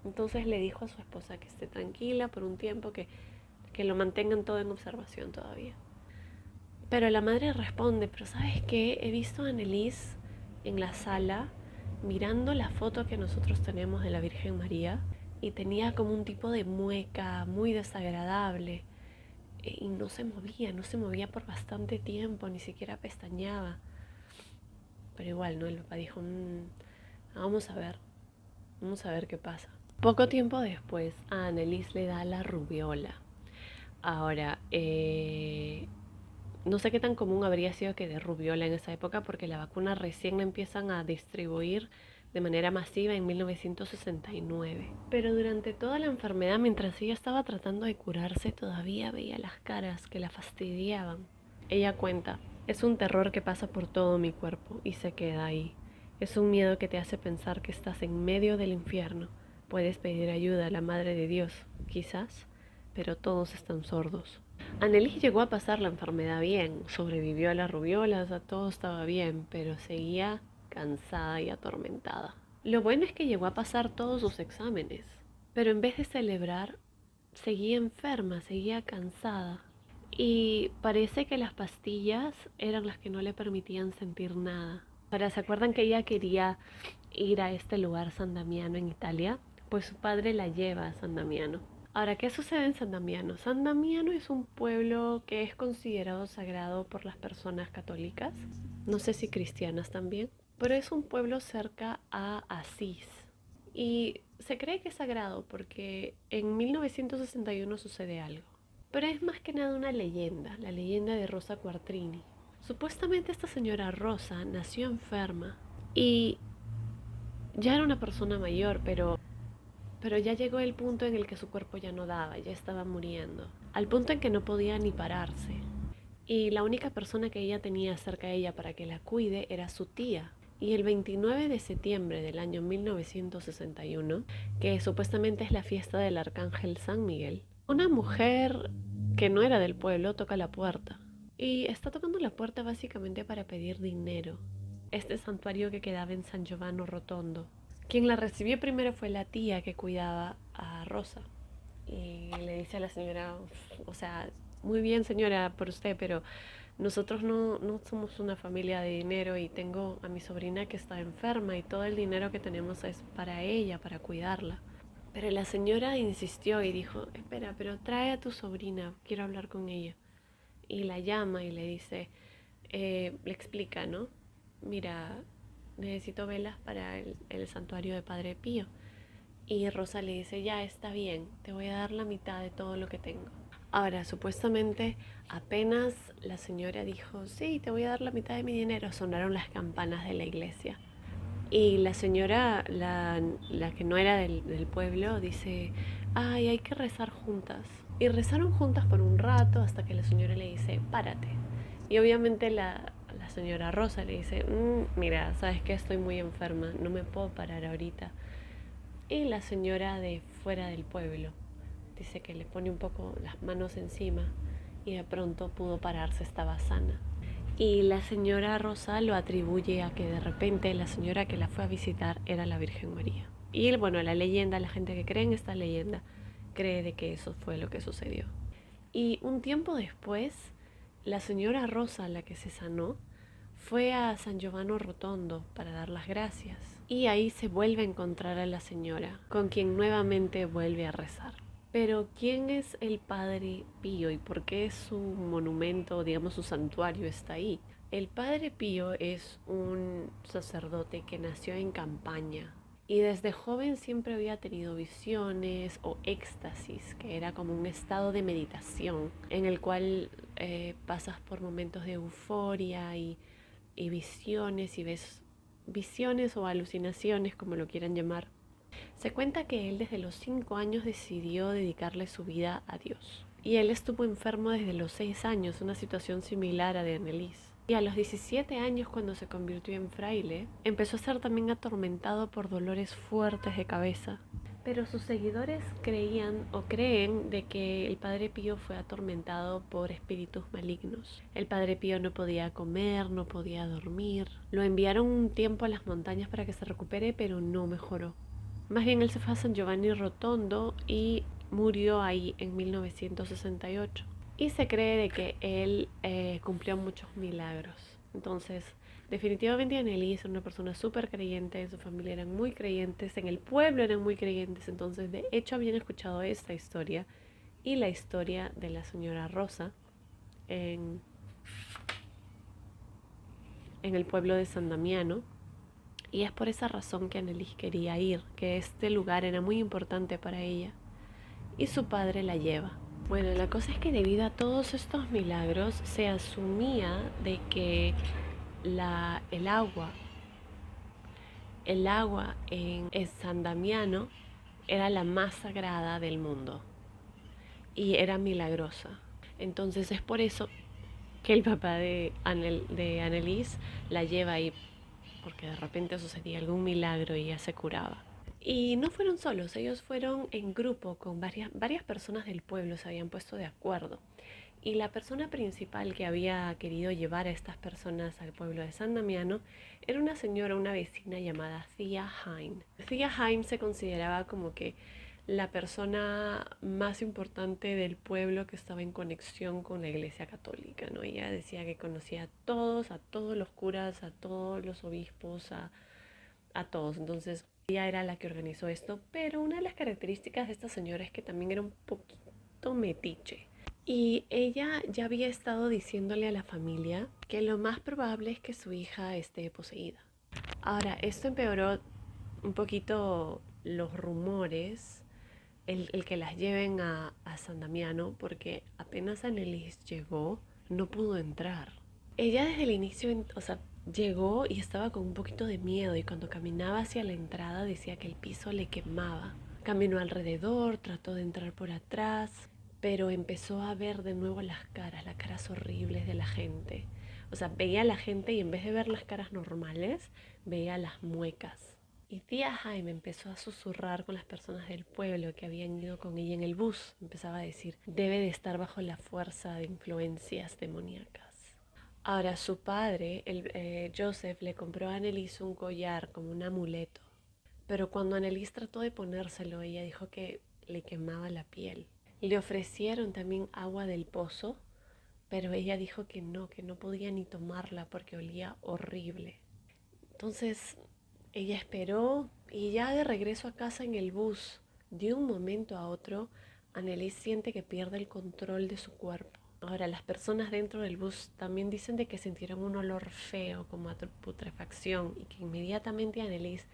Entonces le dijo a su esposa que esté tranquila por un tiempo, que lo mantengan todo en observación todavía. Pero la madre responde, pero ¿sabes qué? He visto a Annelise en la sala mirando la foto que nosotros tenemos de la Virgen María y tenía como un tipo de mueca muy desagradable y no se movía por bastante tiempo, ni siquiera pestañeaba. Pero igual, ¿no? El papá dijo, vamos a ver qué pasa. Poco tiempo después a Annelise le da la rubiola. Ahora, no sé qué tan común habría sido que de rubiola en esa época porque la vacuna recién la empiezan a distribuir de manera masiva en 1969. Pero durante toda la enfermedad, mientras ella estaba tratando de curarse, todavía veía las caras que la fastidiaban. Ella cuenta, es un terror que pasa por todo mi cuerpo y se queda ahí. Es un miedo que te hace pensar que estás en medio del infierno. Puedes pedir ayuda a la Madre de Dios, quizás, pero todos están sordos. Annelise llegó a pasar la enfermedad bien, sobrevivió a la rubiola, o sea, todo estaba bien, pero seguía cansada y atormentada. Lo bueno es que llegó a pasar todos sus exámenes, pero en vez de celebrar, seguía enferma, seguía cansada. Y parece que las pastillas eran las que no le permitían sentir nada. Ahora, ¿se acuerdan que ella quería ir a este lugar San Damiano en Italia? Pues su padre la lleva a San Damiano. Ahora, ¿qué sucede en San Damiano? San Damiano es un pueblo que es considerado sagrado por las personas católicas, no sé si cristianas también, pero es un pueblo cerca a Asís. Y se cree que es sagrado porque en 1961 sucede algo. Pero es más que nada una leyenda, la leyenda de Rosa Quartrini. Supuestamente esta señora Rosa nació enferma y ya era una persona mayor, pero ya llegó el punto en el que su cuerpo ya no daba, ya estaba muriendo, al punto en que no podía ni pararse. Y la única persona que ella tenía cerca de ella para que la cuide era su tía. Y el 29 de septiembre del año 1961, que supuestamente es la fiesta del Arcángel San Miguel, una mujer que no era del pueblo toca la puerta. Y está tocando la puerta básicamente para pedir dinero. Este santuario que quedaba en San Giovanni Rotondo. Quien la recibió primero fue la tía que cuidaba a Rosa. Y le dice a la señora, o sea, muy bien señora por usted, pero nosotros no somos una familia de dinero y tengo a mi sobrina que está enferma y todo el dinero que tenemos es para ella, para cuidarla. Pero la señora insistió y dijo, espera, pero trae a tu sobrina, quiero hablar con ella. Y la llama y le dice, le explica, ¿no? Mira, necesito velas para el santuario de Padre Pío. Y Rosa le dice, ya está bien, te voy a dar la mitad de todo lo que tengo. Ahora, supuestamente, apenas la señora dijo, sí, te voy a dar la mitad de mi dinero, sonaron las campanas de la iglesia. Y la señora, la que no era del pueblo, dice, ay, hay que rezar juntas. Y rezaron juntas por un rato hasta que la señora le dice, párate. Y obviamente la señora Rosa le dice, mira, sabes que estoy muy enferma, no me puedo parar ahorita. Y la señora de fuera del pueblo dice que le pone un poco las manos encima y de pronto pudo pararse, estaba sana. Y la señora Rosa lo atribuye a que de repente la señora que la fue a visitar era la Virgen María. Y bueno, la leyenda, la gente que cree en esta leyenda, cree de que eso fue lo que sucedió. Y un tiempo después, la señora Rosa, la que se sanó, fue a San Giovanni Rotondo para dar las gracias. Y ahí se vuelve a encontrar a la señora, con quien nuevamente vuelve a rezar. Pero ¿quién es el Padre Pío y por qué su monumento, digamos su santuario está ahí? El Padre Pío es un sacerdote que nació en Campaña y desde joven siempre había tenido visiones o éxtasis, que era como un estado de meditación en el cual pasas por momentos de euforia y visiones y ves visiones o alucinaciones, como lo quieran llamar. Se cuenta que él desde los 5 años decidió dedicarle su vida a Dios. Y él estuvo enfermo desde los 6 años, una situación similar a de Annelies. Y a los 17 años, cuando se convirtió en fraile, empezó a ser también atormentado por dolores fuertes de cabeza. Pero sus seguidores creían o creen de que el Padre Pío fue atormentado por espíritus malignos. El Padre Pío no podía comer, no podía dormir. Lo enviaron un tiempo a las montañas para que se recupere, pero no mejoró. Más bien él se fue a San Giovanni Rotondo y murió ahí en 1968. Y se cree de que él cumplió muchos milagros. Entonces, definitivamente Annelies era una persona súper creyente, en su familia eran muy creyentes, en el pueblo eran muy creyentes, entonces de hecho habían escuchado esta historia y la historia de la señora Rosa en, en el pueblo de San Damiano. Y es por esa razón que Annelies quería ir, que este lugar era muy importante para ella. Y su padre la lleva. Bueno, la cosa es que debido a todos estos milagros se asumía de que el agua en San Damiano era la más sagrada del mundo y era milagrosa. Entonces es por eso que el papá de Annelies la lleva ahí, porque de repente sucedía algún milagro y ella se curaba. Y no fueron solos, ellos fueron en grupo con varias personas del pueblo, se habían puesto de acuerdo. Y la persona principal que había querido llevar a estas personas al pueblo de San Damiano era una señora, una vecina llamada Thea Haim. Thea Haim se consideraba como que la persona más importante del pueblo que estaba en conexión con la Iglesia Católica, ¿no? Ella decía que conocía a todos los curas, a todos los obispos, a todos. Entonces, ella era la que organizó esto, pero una de las características de esta señora es que también era un poquito metiche. Y ella ya había estado diciéndole a la familia que lo más probable es que su hija esté poseída. Ahora, esto empeoró un poquito los rumores, el que las lleven a San Damiano, porque apenas Annelies llegó, no pudo entrar. Ella desde el inicio, o sea, llegó y estaba con un poquito de miedo y cuando caminaba hacia la entrada decía que el piso le quemaba. Caminó alrededor, trató de entrar por atrás, pero empezó a ver de nuevo las caras horribles de la gente. O sea, veía a la gente y en vez de ver las caras normales, veía las muecas. Y tía Jaime empezó a susurrar con las personas del pueblo que habían ido con ella en el bus. Empezaba a decir, debe de estar bajo la fuerza de influencias demoníacas. Ahora, su padre, Joseph, le compró a Annelies un collar como un amuleto. Pero cuando Annelies trató de ponérselo, ella dijo que le quemaba la piel. Le ofrecieron también agua del pozo, pero ella dijo que no podía ni tomarla porque olía horrible. Entonces ella esperó y ya de regreso a casa en el bus, de un momento a otro, Annelies siente que pierde el control de su cuerpo. Ahora, las personas dentro del bus también dicen de que sintieron un olor feo como a putrefacción y que inmediatamente Annelies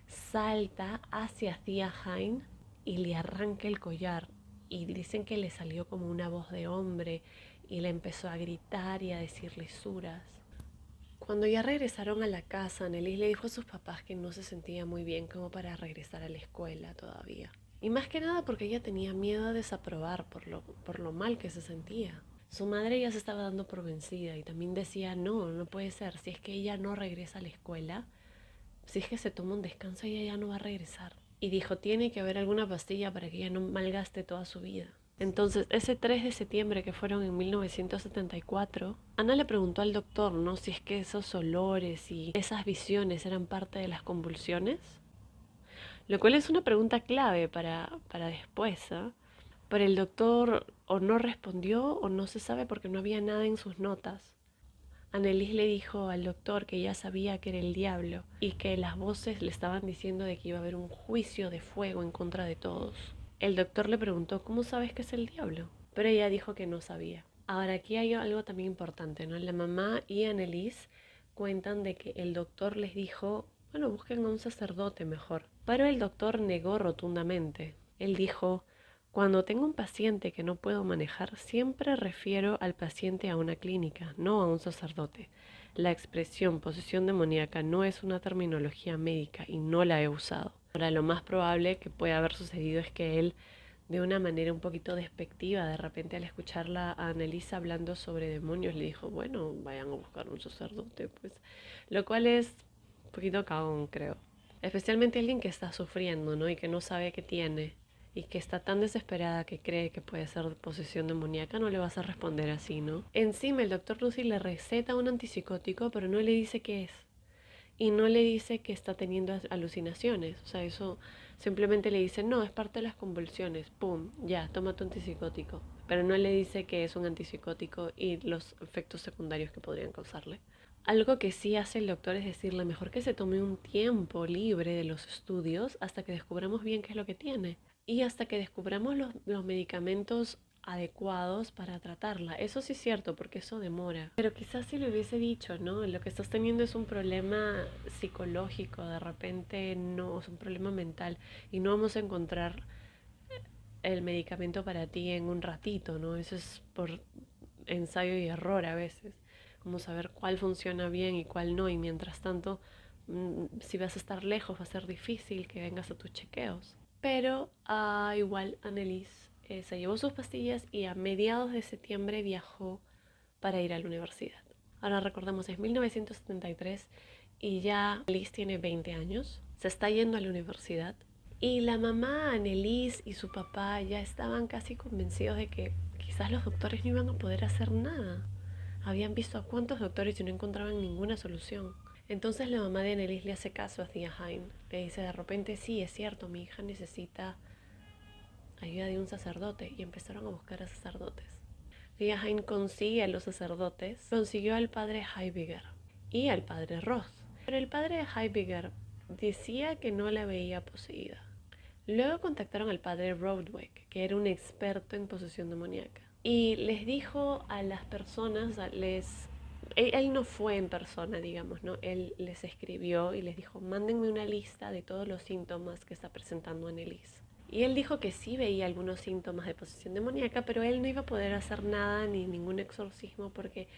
salta hacia Thea Hein y le arranca el collar y dicen que le salió como una voz de hombre y le empezó a gritar y a decir lisuras. Cuando ya regresaron a la casa, Annelies le dijo a sus papás que no se sentía muy bien como para regresar a la escuela todavía. Y más que nada porque ella tenía miedo a desaprobar por lo mal que se sentía. Su madre ya se estaba dando por vencida y también decía, no, no puede ser, si es que ella no regresa a la escuela, si es que se toma un descanso, ella ya no va a regresar. Y dijo, tiene que haber alguna pastilla para que ella no malgaste toda su vida. Entonces, ese 3 de septiembre que fueron en 1974, Ana le preguntó al doctor, ¿no? Si es que esos olores y esas visiones eran parte de las convulsiones. Lo cual es una pregunta clave para después, ¿eh? Pero el doctor o no respondió o no se sabe porque no había nada en sus notas. Annelies le dijo al doctor que ya sabía que era el diablo y que las voces le estaban diciendo de que iba a haber un juicio de fuego en contra de todos. El doctor le preguntó, ¿cómo sabes que es el diablo? Pero ella dijo que no sabía. Ahora aquí hay algo también importante, ¿no? La mamá y Annelies cuentan de que el doctor les dijo, bueno, busquen a un sacerdote mejor. Pero el doctor negó rotundamente. Él dijo, cuando tengo un paciente que no puedo manejar, siempre refiero al paciente a una clínica, no a un sacerdote. La expresión posesión demoníaca no es una terminología médica y no la he usado. Ahora, lo más probable que pueda haber sucedido es que él, de una manera un poquito despectiva, de repente al escucharla a Annelise hablando sobre demonios, le dijo, bueno, vayan a buscar un sacerdote, pues. Lo cual es un poquito cagón, creo. Especialmente alguien que está sufriendo, ¿no? Y que no sabe qué tiene. Y que está tan desesperada que cree que puede ser posesión demoníaca, no le vas a responder así, ¿no? Encima el doctor Lucy le receta un antipsicótico, pero no le dice qué es. Y no le dice que está teniendo alucinaciones. O sea, eso simplemente le dice, no, es parte de las convulsiones. Pum, ya, toma tu antipsicótico. Pero no le dice que es un antipsicótico y los efectos secundarios que podrían causarle. Algo que sí hace el doctor es decirle mejor que se tome un tiempo libre de los estudios hasta que descubramos bien qué es lo que tiene y hasta que descubramos los medicamentos adecuados para tratarla. Eso sí es cierto, porque eso demora. Pero quizás si le hubiese dicho, ¿no? Lo que estás teniendo es un problema psicológico, de repente no, es un problema mental y no vamos a encontrar el medicamento para ti en un ratito, ¿no? Eso es por ensayo y error a veces, como saber cuál funciona bien y cuál no, y mientras tanto, si vas a estar lejos va a ser difícil que vengas a tus chequeos. Pero igual Annelise se llevó sus pastillas y a mediados de septiembre viajó para ir a la universidad. Ahora recordemos, es 1973 y ya Annelise tiene 20 años, se está yendo a la universidad y la mamá, Annelise y su papá ya estaban casi convencidos de que quizás los doctores no iban a poder hacer nada. Habían visto a cuántos doctores y no encontraban ninguna solución. Entonces la mamá de Annelise le hace caso a Thea Hine. Le dice de repente, sí, es cierto, mi hija necesita ayuda de un sacerdote. Y empezaron a buscar a sacerdotes. Thea Hine consigue a los sacerdotes, consiguió al padre Heibiger y al padre Roth. Pero el padre Heibiger decía que no la veía poseída. Luego contactaron al padre Rodwick, que era un experto en posesión demoníaca. Y les dijo a las personas, él no fue en persona, digamos, ¿no? Él les escribió y les dijo, mándenme una lista de todos los síntomas que está presentando Annelise. Y él dijo que sí veía algunos síntomas de posesión demoníaca, pero él no iba a poder hacer nada ni ningún exorcismo porque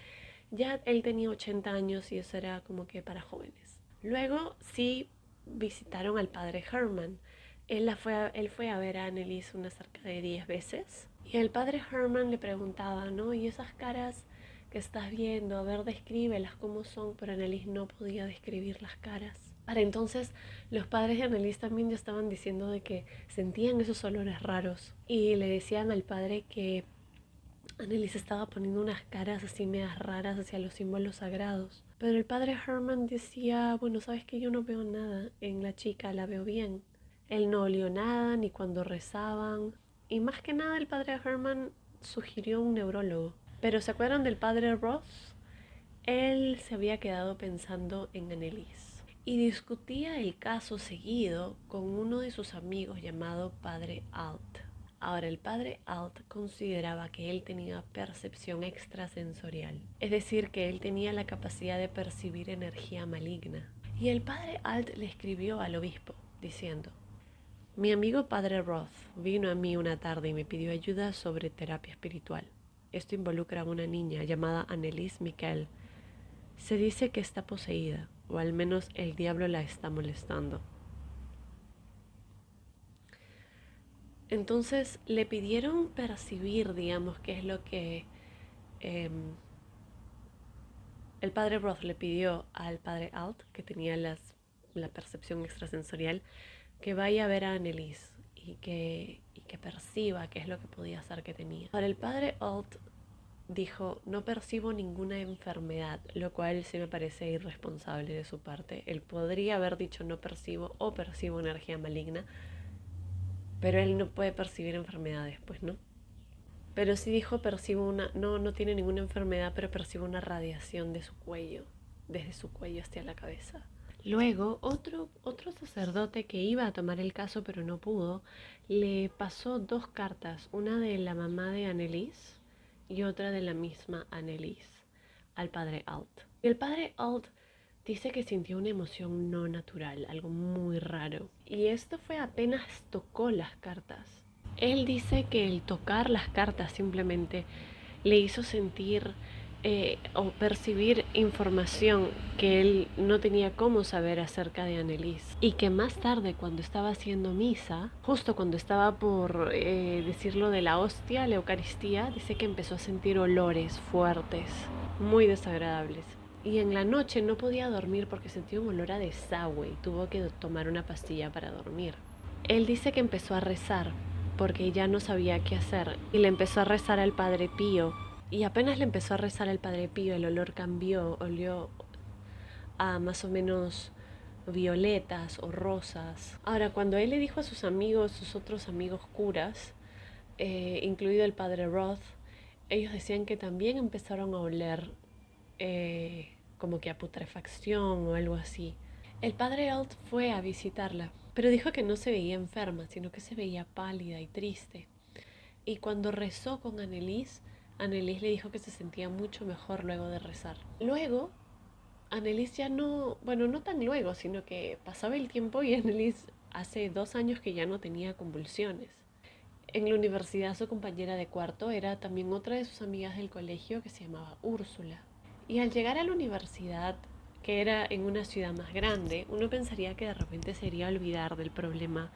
ya él tenía 80 años y eso era como que para jóvenes. Luego sí visitaron al padre Herman. Él fue a ver a Annelise unas cerca de 10 veces. Y el padre Herman le preguntaba, ¿no? ¿Y esas caras que estás viendo? A ver, descríbelas cómo son. Pero Annelise no podía describir las caras. Para entonces los padres de Annelise también ya estaban diciendo de que sentían esos olores raros. Y le decían al padre que Annelise estaba poniendo unas caras así medias raras hacia los símbolos sagrados. Pero el padre Herman decía, bueno, sabes que yo no veo nada en la chica, la veo bien. Él no olió nada, ni cuando rezaban. Y más que nada el padre Herman sugirió un neurólogo. Pero ¿se acuerdan del padre Roth? Él se había quedado pensando en Annelise. Y discutía el caso seguido con uno de sus amigos llamado padre Alt. Ahora, el padre Alt consideraba que él tenía percepción extrasensorial, es decir, que él tenía la capacidad de percibir energía maligna. Y el padre Alt le escribió al obispo diciendo, mi amigo padre Roth vino a mí una tarde y me pidió ayuda sobre terapia espiritual. Esto involucra a una niña llamada Annelise Miquel. Se dice que está poseída, o al menos el diablo la está molestando. Entonces le pidieron percibir, digamos, qué es lo que el padre Roth le pidió al padre Alt, que tenía la percepción extrasensorial, que vaya a ver a Annelise y que perciba qué es lo que podía ser que tenía. Ahora el padre Alt dijo, no percibo ninguna enfermedad, lo cual sí me parece irresponsable de su parte. Él podría haber dicho no percibo o percibo energía maligna, pero él no puede percibir enfermedades, pues, ¿no? Pero sí dijo, percibo no tiene ninguna enfermedad, pero percibo una radiación de su cuello, desde su cuello hasta la cabeza. Luego, otro sacerdote que iba a tomar el caso, pero no pudo, le pasó dos cartas, una de la mamá de Annelise y otra de la misma Annelise, al padre Alt. Y el padre Alt dice que sintió una emoción no natural, algo muy raro. Y esto fue apenas tocó las cartas. Él dice que el tocar las cartas simplemente le hizo sentir o percibir información que él no tenía cómo saber acerca de Annelies. Y que más tarde, cuando estaba haciendo misa, justo cuando estaba por decirlo de la hostia, la Eucaristía, dice que empezó a sentir olores fuertes, muy desagradables. Y en la noche no podía dormir porque sentía un olor a desagüe y tuvo que tomar una pastilla para dormir. Él dice que empezó a rezar porque ya no sabía qué hacer y le empezó a rezar al Padre Pío. Y apenas le empezó a rezar al Padre Pío, el olor cambió, olió a más o menos violetas o rosas. Ahora, cuando él le dijo a sus amigos, sus otros amigos curas, incluido el Padre Roth, ellos decían que también empezaron a oler como que a putrefacción o algo así. El Padre Alt fue a visitarla, pero dijo que no se veía enferma, sino que se veía pálida y triste. Y cuando rezó con Annelies, Annelies le dijo que se sentía mucho mejor luego de rezar. Luego, Annelies ya no, bueno, no tan luego, sino que pasaba el tiempo y Annelies hace 2 años que ya no tenía convulsiones. En la universidad su compañera de cuarto era también otra de sus amigas del colegio que se llamaba Úrsula. Y al llegar a la universidad, que era en una ciudad más grande, uno pensaría que de repente se iría a olvidar del problema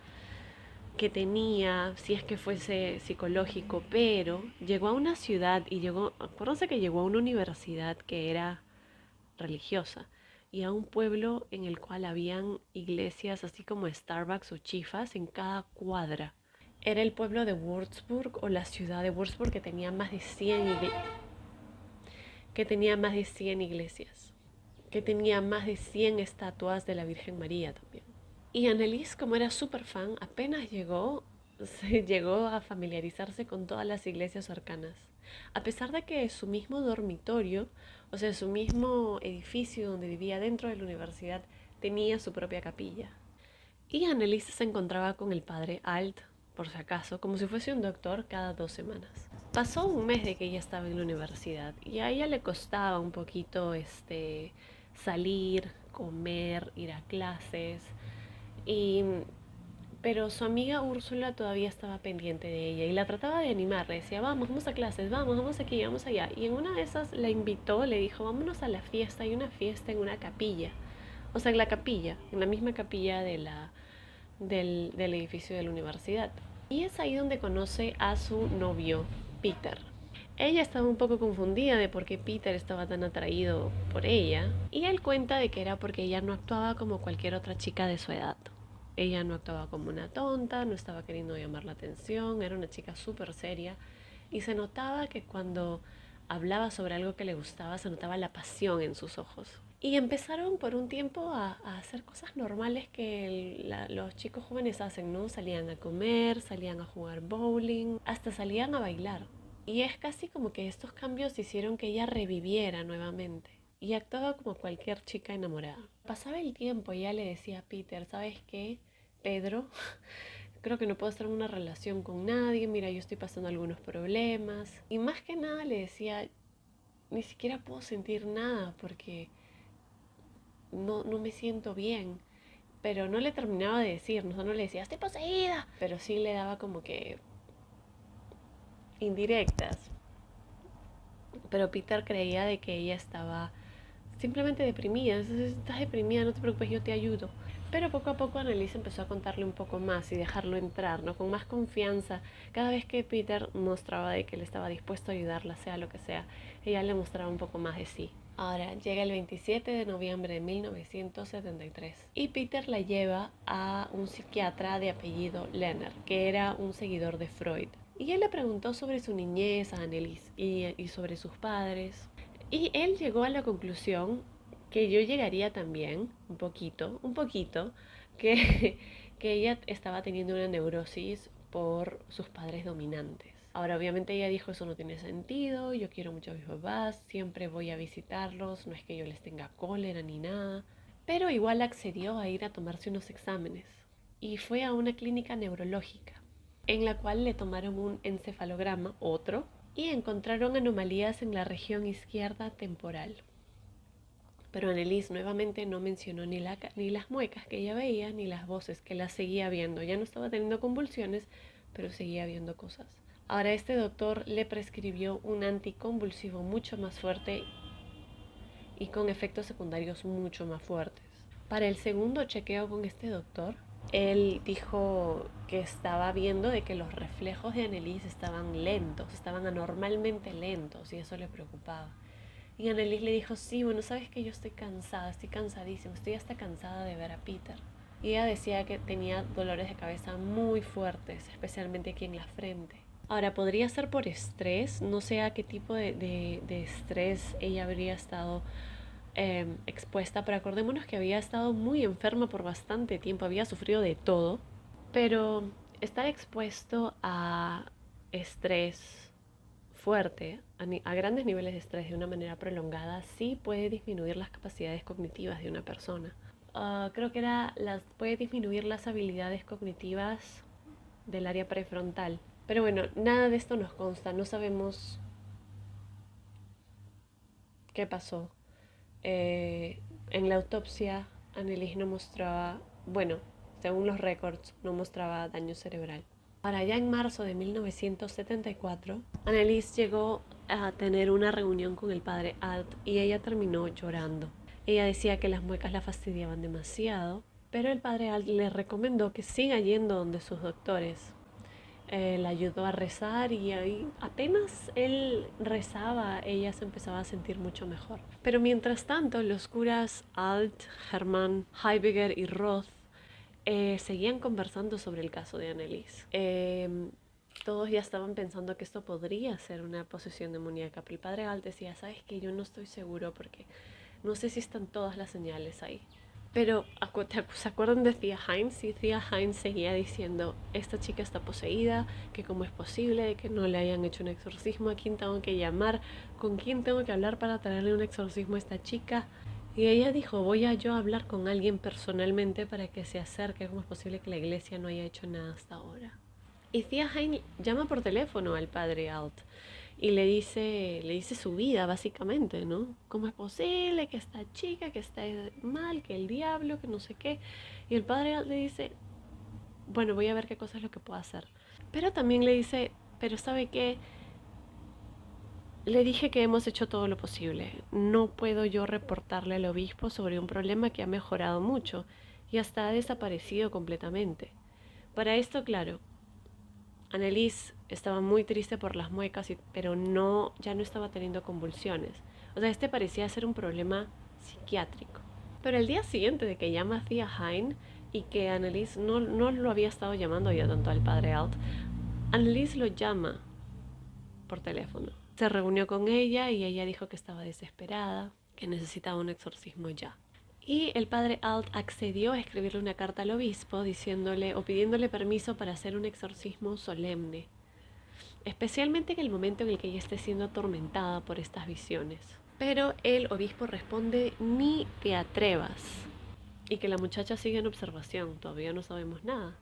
que tenía, si es que fuese psicológico, pero llegó a una ciudad y llegó, acuérdense que llegó a una universidad que era religiosa y a un pueblo en el cual habían iglesias así como Starbucks o chifas en cada cuadra. Era el pueblo de Würzburg o la ciudad de Würzburg que tenía más de 100 iglesias, que tenía más de 100 estatuas de la Virgen María también. Y Annelies, como era súper fan, apenas llegó, se llegó a familiarizarse con todas las iglesias cercanas. A pesar de que su mismo dormitorio, o sea, su mismo edificio donde vivía dentro de la universidad, tenía su propia capilla. Y Annelies se encontraba con el padre Alt, por si acaso, como si fuese un doctor cada 2 semanas. Pasó un mes de que ella estaba en la universidad y a ella le costaba un poquito salir, comer, ir a clases. Y, pero su amiga Úrsula todavía estaba pendiente de ella y la trataba de animar. Le decía, vamos, vamos a clases, vamos, vamos aquí, vamos allá. Y en una de esas la invitó, le dijo, vámonos a la fiesta. Hay una fiesta en una capilla. O sea, en la capilla, en la misma capilla del edificio de la universidad. Y es ahí donde conoce a su novio, Peter. Ella estaba un poco confundida de por qué Peter estaba tan atraído por ella, y él cuenta de que era porque ella no actuaba como cualquier otra chica de su edad. Ella no actuaba como una tonta, no estaba queriendo llamar la atención, era una chica súper seria, y se notaba que cuando hablaba sobre algo que le gustaba, se notaba la pasión en sus ojos. Y empezaron por un tiempo a hacer cosas normales que los chicos jóvenes hacen, ¿no? Salían a comer, salían a jugar bowling, hasta salían a bailar. Y es casi como que estos cambios hicieron que ella reviviera nuevamente y actuaba como cualquier chica enamorada. Pasaba el tiempo y ella le decía a Peter, ¿sabes qué, Pedro? Creo que no puedo estar en una relación con nadie, mira, yo estoy pasando algunos problemas. Y más que nada le decía, ni siquiera puedo sentir nada porque no me siento bien. Pero no le terminaba de decir, no le decía, estoy poseída. Pero sí le daba como que indirectas. Pero Peter creía de que ella estaba simplemente deprimida. Entonces, estás deprimida, no te preocupes, yo te ayudo. Pero poco a poco Annelies empezó a contarle un poco más y dejarlo entrar, ¿no? Con más confianza. Cada vez que Peter mostraba de que él estaba dispuesto a ayudarla, sea lo que sea, ella le mostraba un poco más de sí. Ahora llega el 27 de noviembre de 1973 y Peter la lleva a un psiquiatra de apellido Lerner, que era un seguidor de Freud. Y él le preguntó sobre su niñez a Annelies y sobre sus padres. Y él llegó a la conclusión que yo llegaría también, un poquito, que, que ella estaba teniendo una neurosis por sus padres dominantes. Ahora, obviamente ella dijo, eso no tiene sentido, yo quiero mucho a mis papás, siempre voy a visitarlos, no es que yo les tenga cólera ni nada, pero igual accedió a ir a tomarse unos exámenes y fue a una clínica neurológica en la cual le tomaron un encefalograma, otro, y encontraron anomalías en la región izquierda temporal. Pero Annelies nuevamente no mencionó ni las muecas que ella veía, ni las voces que la seguía viendo. Ya no estaba teniendo convulsiones, pero seguía viendo cosas. Ahora este doctor le prescribió un anticonvulsivo mucho más fuerte y con efectos secundarios mucho más fuertes. Para el segundo chequeo con este doctor, él dijo que estaba viendo de que los reflejos de Annelies estaban lentos, estaban anormalmente lentos y eso le preocupaba. Y Annelies le dijo, sí, bueno, sabes que yo estoy cansada, estoy cansadísima, estoy hasta cansada de ver a Peter. Y ella decía que tenía dolores de cabeza muy fuertes, especialmente aquí en la frente. Ahora, podría ser por estrés, no sé a qué tipo de estrés ella habría estado expuesta, pero acordémonos que había estado muy enferma por bastante tiempo, había sufrido de todo, pero estar expuesto a estrés fuerte, a grandes niveles de estrés de una manera prolongada, sí puede disminuir las capacidades cognitivas de una persona. Creo que puede disminuir las habilidades cognitivas del área prefrontal. Pero bueno, nada de esto nos consta, no sabemos qué pasó. En la autopsia, Annelies no mostraba, bueno, según los récords, no mostraba daño cerebral. Para allá en marzo de 1974, Annelies llegó a tener una reunión con el padre Alt y ella terminó llorando. Ella decía que las muecas la fastidiaban demasiado, pero el padre Alt le recomendó que siga yendo donde sus doctores. La ayudó a rezar y ahí apenas él rezaba, ella se empezaba a sentir mucho mejor. Pero mientras tanto, los curas Alt, Hermann, Heidegger y Roth seguían conversando sobre el caso de Annelies. Todos ya estaban pensando que esto podría ser una posesión demoníaca, pero el padre Alt decía, sabes que yo no estoy seguro porque no sé si están todas las señales ahí. Pero, ¿se acuerdan de Thea Hines? Y Thea Hines seguía diciendo, esta chica está poseída, que cómo es posible de que no le hayan hecho un exorcismo, a quién tengo que llamar, con quién tengo que hablar para traerle un exorcismo a esta chica. Y ella dijo, voy a yo hablar con alguien personalmente para que se acerque, cómo es posible que la iglesia no haya hecho nada hasta ahora. Y Thea Hines llama por teléfono al padre Alt y le dice su vida básicamente, ¿no? ¿Cómo es posible que esta chica, que está mal, que el diablo, que no sé qué? Y el padre le dice, bueno, voy a ver qué cosa es lo que puedo hacer. Pero también le dice, pero ¿sabe qué? Le dije que hemos hecho todo lo posible. No puedo yo reportarle al obispo sobre un problema que ha mejorado mucho y hasta ha desaparecido completamente. Para esto, claro, Annelies estaba muy triste por las muecas, pero no, ya no estaba teniendo convulsiones. O sea, este parecía ser un problema psiquiátrico. Pero el día siguiente de que llama a Thea Hine y que Annelies no lo había estado llamando ya tanto al padre Alt, Annelies lo llama por teléfono. Se reunió con ella y ella dijo que estaba desesperada, que necesitaba un exorcismo ya. Y el padre Alt accedió a escribirle una carta al obispo diciéndole o pidiéndole permiso para hacer un exorcismo solemne, especialmente en el momento en el que ella esté siendo atormentada por estas visiones. Pero el obispo responde, ni te atrevas, y que la muchacha sigue en observación, todavía no sabemos nada.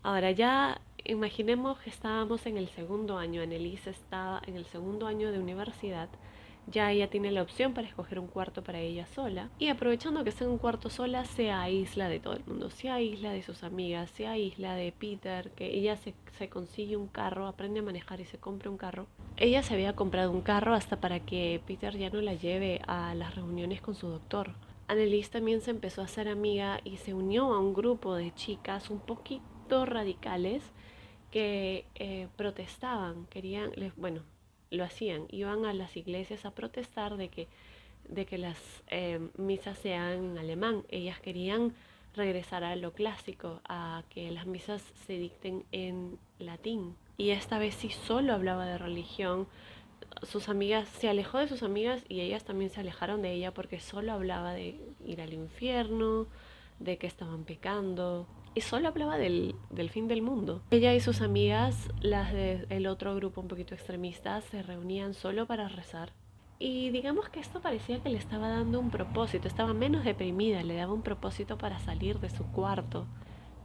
Ahora ya imaginemos que estábamos en el segundo año, Annelies está en el segundo año de universidad, ya ella tiene la opción para escoger un cuarto para ella sola y aprovechando que está en un cuarto sola se aísla de todo el mundo, se aísla de sus amigas, se aísla de Peter, que ella se consigue un carro, aprende a manejar y se compra un carro. Ella se había comprado un carro hasta para que Peter ya no la lleve a las reuniones con su doctor. Annelies también se empezó a hacer amiga y se unió a un grupo de chicas un poquito radicales que protestaban, bueno, lo hacían, iban a las iglesias a protestar de que las misas sean en alemán. Ellas querían regresar a lo clásico, a que las misas se dicten en latín. Y esta vez sí solo hablaba de religión. Sus amigas, se alejó de sus amigas y ellas también se alejaron de ella porque solo hablaba de ir al infierno, de que estaban pecando y solo hablaba del fin del mundo. Ella y sus amigas, las del otro grupo un poquito extremista, se reunían solo para rezar. Y digamos que esto parecía que le estaba dando un propósito, estaba menos deprimida, le daba un propósito para salir de su cuarto.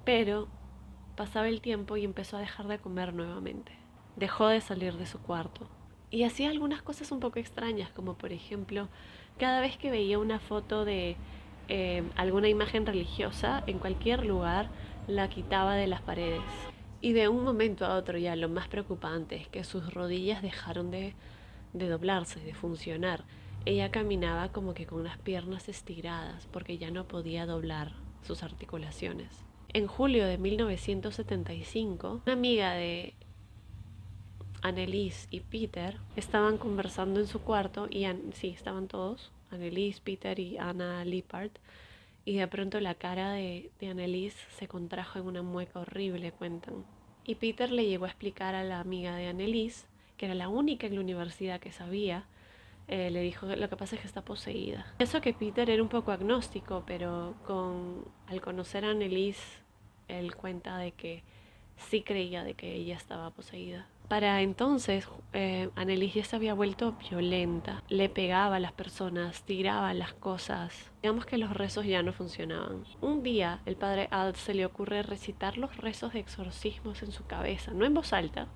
Pero pasaba el tiempo y empezó a dejar de comer nuevamente. Dejó de salir de su cuarto. Y hacía algunas cosas un poco extrañas, como por ejemplo, cada vez que veía una foto de alguna imagen religiosa en cualquier lugar, la quitaba de las paredes. Y de un momento a otro ya lo más preocupante es que sus rodillas dejaron de doblarse, de funcionar. Ella caminaba como que con las piernas estiradas porque ya no podía doblar sus articulaciones. En julio de 1975, una amiga de Annelies y Peter estaban conversando en su cuarto y sí, estaban todos, Annelies, Peter y Anna Lippard, y de pronto la cara de Annelies se contrajo en una mueca horrible, cuentan. Y Peter le llegó a explicar a la amiga de Annelies, que era la única en la universidad que sabía, le dijo que lo que pasa es que está poseída. Eso que Peter era un poco agnóstico, pero al conocer a Annelies, él cuenta de que sí creía de que ella estaba poseída. Para entonces, Annelies ya se había vuelto violenta. Le pegaba a las personas, tiraba las cosas. Digamos que los rezos ya no funcionaban. Un día, el padre Alt se le ocurre recitar los rezos de exorcismos en su cabeza, no en voz alta,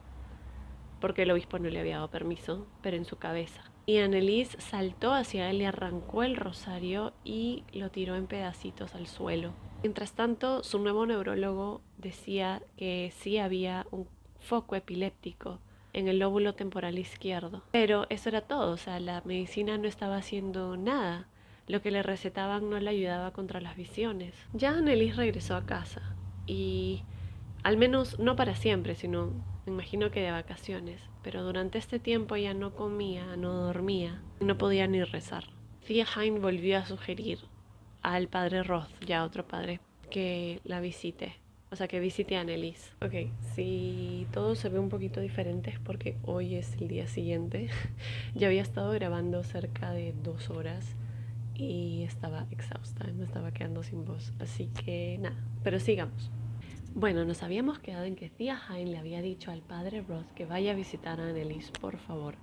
porque el obispo no le había dado permiso, pero en su cabeza. Y Annelies saltó hacia él, le arrancó el rosario y lo tiró en pedacitos al suelo. Mientras tanto, su nuevo neurólogo decía que sí había un foco epiléptico en el lóbulo temporal izquierdo. Pero eso era todo, o sea, la medicina no estaba haciendo nada. Lo que le recetaban no le ayudaba contra las visiones. Ya Annelies regresó a casa y al menos no para siempre, sino me imagino que de vacaciones. Pero durante este tiempo ella no comía, no dormía, no podía ni rezar. Thea Hein volvió a sugerir al padre Roth, ya otro padre, que la visite. O sea, que visite a Annelies. Ok, si todo se ve un poquito diferente es porque hoy es el día siguiente. Ya había estado grabando cerca de 2 horas y estaba exhausta, me estaba quedando sin voz. Así que nada, pero sigamos. Bueno, nos habíamos quedado en que tía Hein le había dicho al padre Roth que vaya a visitar a Annelies, por favor.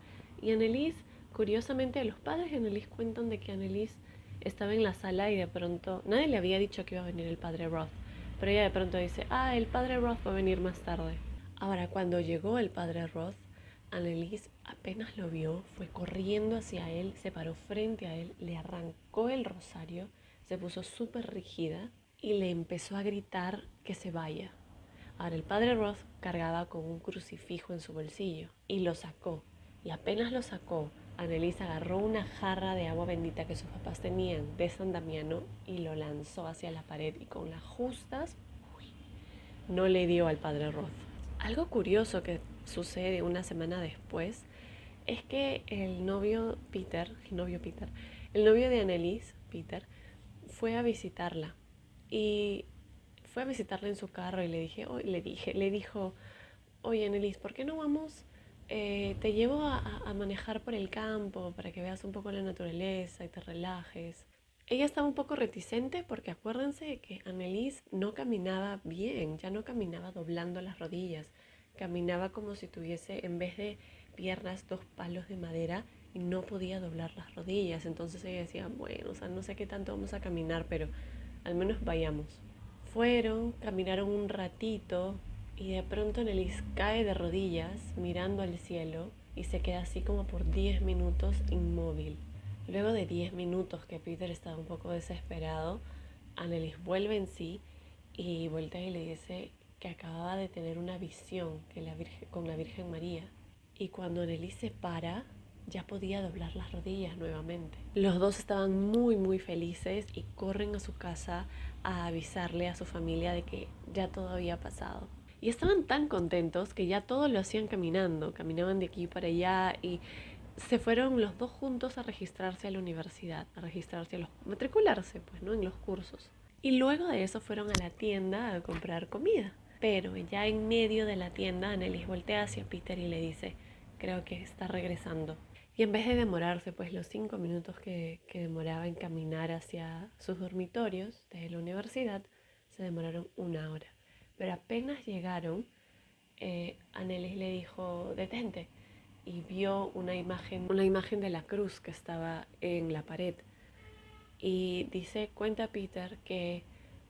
Y Annelies, curiosamente, los padres de Annelies cuentan de que Annelies estaba en la sala y de pronto, nadie le había dicho que iba a venir el padre Roth, pero ella de pronto dice, el padre Roth va a venir más tarde. Ahora, cuando llegó el padre Roth, Annelies apenas lo vio, fue corriendo hacia él, se paró frente a él, le arrancó el rosario, se puso súper rígida y le empezó a gritar que se vaya. Ahora el padre Roth cargaba con un crucifijo en su bolsillo y lo sacó. Y apenas lo sacó, Annelies agarró una jarra de agua bendita que sus papás tenían de San Damiano y lo lanzó hacia la pared y con las justas no le dio al padre Roth. Algo curioso que sucede una semana después es que el novio de Annelies, Peter, fue a visitarla y fue a visitarla en su carro y le dijo, oye Annelies, ¿por qué no vamos? Te llevo a manejar por el campo para que veas un poco la naturaleza y te relajes. Ella estaba un poco reticente porque acuérdense que Annelies no caminaba bien, ya no caminaba doblando las rodillas, caminaba como si tuviese en vez de piernas 2 palos de madera y no podía doblar las rodillas. Entonces ella decía, bueno, o sea, no sé qué tanto vamos a caminar, pero al menos vayamos. Fueron, caminaron un ratito y de pronto Annelies cae de rodillas mirando al cielo y se queda así como por 10 minutos inmóvil. Luego de 10 minutos que Peter estaba un poco desesperado, Annelies vuelve en sí y voltea y le dice que acababa de tener una visión con la Virgen María. Y cuando Annelies se para, ya podía doblar las rodillas nuevamente. Los dos estaban muy muy felices y corren a su casa a avisarle a su familia de que ya todo había pasado. Y estaban tan contentos que ya todo lo hacían caminando, caminaban de aquí para allá y se fueron los dos juntos a registrarse a la universidad, matricularse pues, ¿no? En los cursos. Y luego de eso fueron a la tienda a comprar comida. Pero ya en medio de la tienda, Annelies voltea hacia Peter y le dice, creo que está regresando. Y en vez de demorarse pues los 5 minutos que demoraba en caminar hacia sus dormitorios de la universidad, se demoraron 1 hora. Pero apenas llegaron, Annelies le dijo, detente, y vio una imagen de la cruz que estaba en la pared. Y cuenta Peter que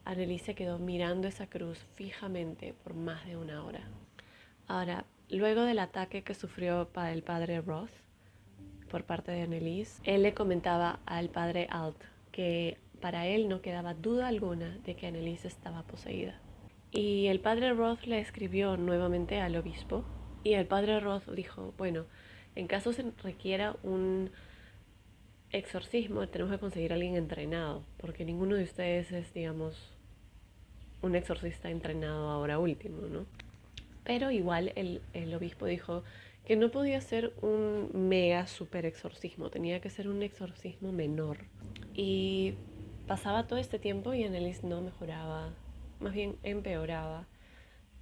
Annelies se quedó mirando esa cruz fijamente por más de 1 hora. Ahora, luego del ataque que sufrió el padre Roth por parte de Annelies, él le comentaba al padre Alt que para él no quedaba duda alguna de que Annelies estaba poseída. Y el padre Roth le escribió nuevamente al obispo y el padre Roth dijo, bueno, en caso se requiera un exorcismo, tenemos que conseguir a alguien entrenado, porque ninguno de ustedes es, digamos, un exorcista entrenado ahora último, ¿no? Pero igual el obispo dijo que no podía ser un mega super exorcismo, tenía que ser un exorcismo menor. Y pasaba todo este tiempo y Annelies no mejoraba, más bien empeoraba.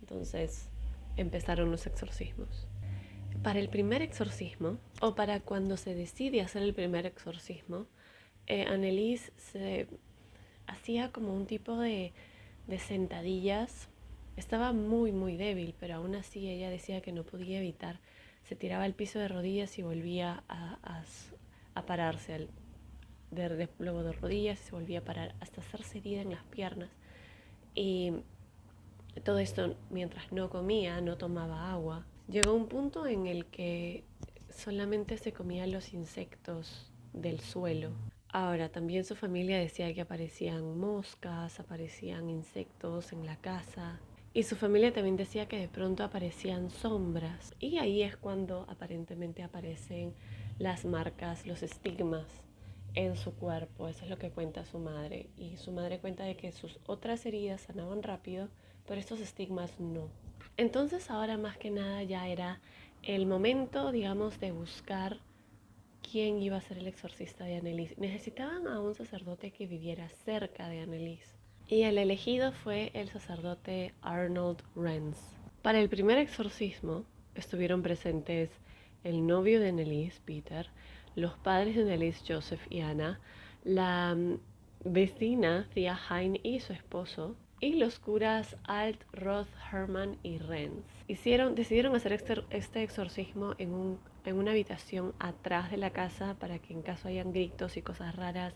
Entonces empezaron los exorcismos. Para el primer exorcismo, o para cuando se decide hacer el primer exorcismo, Annelies se hacía como un tipo de sentadillas. Estaba muy, muy débil, pero aún así ella decía que no podía evitar. Se tiraba al piso de rodillas y volvía a pararse. Luego de rodillas y se volvía a parar hasta hacerse herida en las piernas. Y todo esto mientras no comía, no tomaba agua. Llegó un punto en el que solamente se comían los insectos del suelo. Ahora, también su familia decía que aparecían moscas, aparecían insectos en la casa. Y su familia también decía que de pronto aparecían sombras. Y ahí es cuando aparentemente aparecen las marcas, los estigmas en su cuerpo. Eso es lo que cuenta su madre. Y su madre cuenta de que sus otras heridas sanaban rápido, pero estos estigmas no. Entonces ahora más que nada ya era el momento, digamos, de buscar quién iba a ser el exorcista de Annelies. Necesitaban a un sacerdote que viviera cerca de Annelies. Y el elegido fue el sacerdote Arnold Renz. Para el primer exorcismo estuvieron presentes el novio de Annelies, Peter, los padres de Annelies, Joseph y Anna, la vecina, tía Hein y su esposo, y los curas Alt, Roth, Hermann y Renz. Decidieron hacer este exorcismo en una habitación atrás de la casa para que en caso hayan gritos y cosas raras,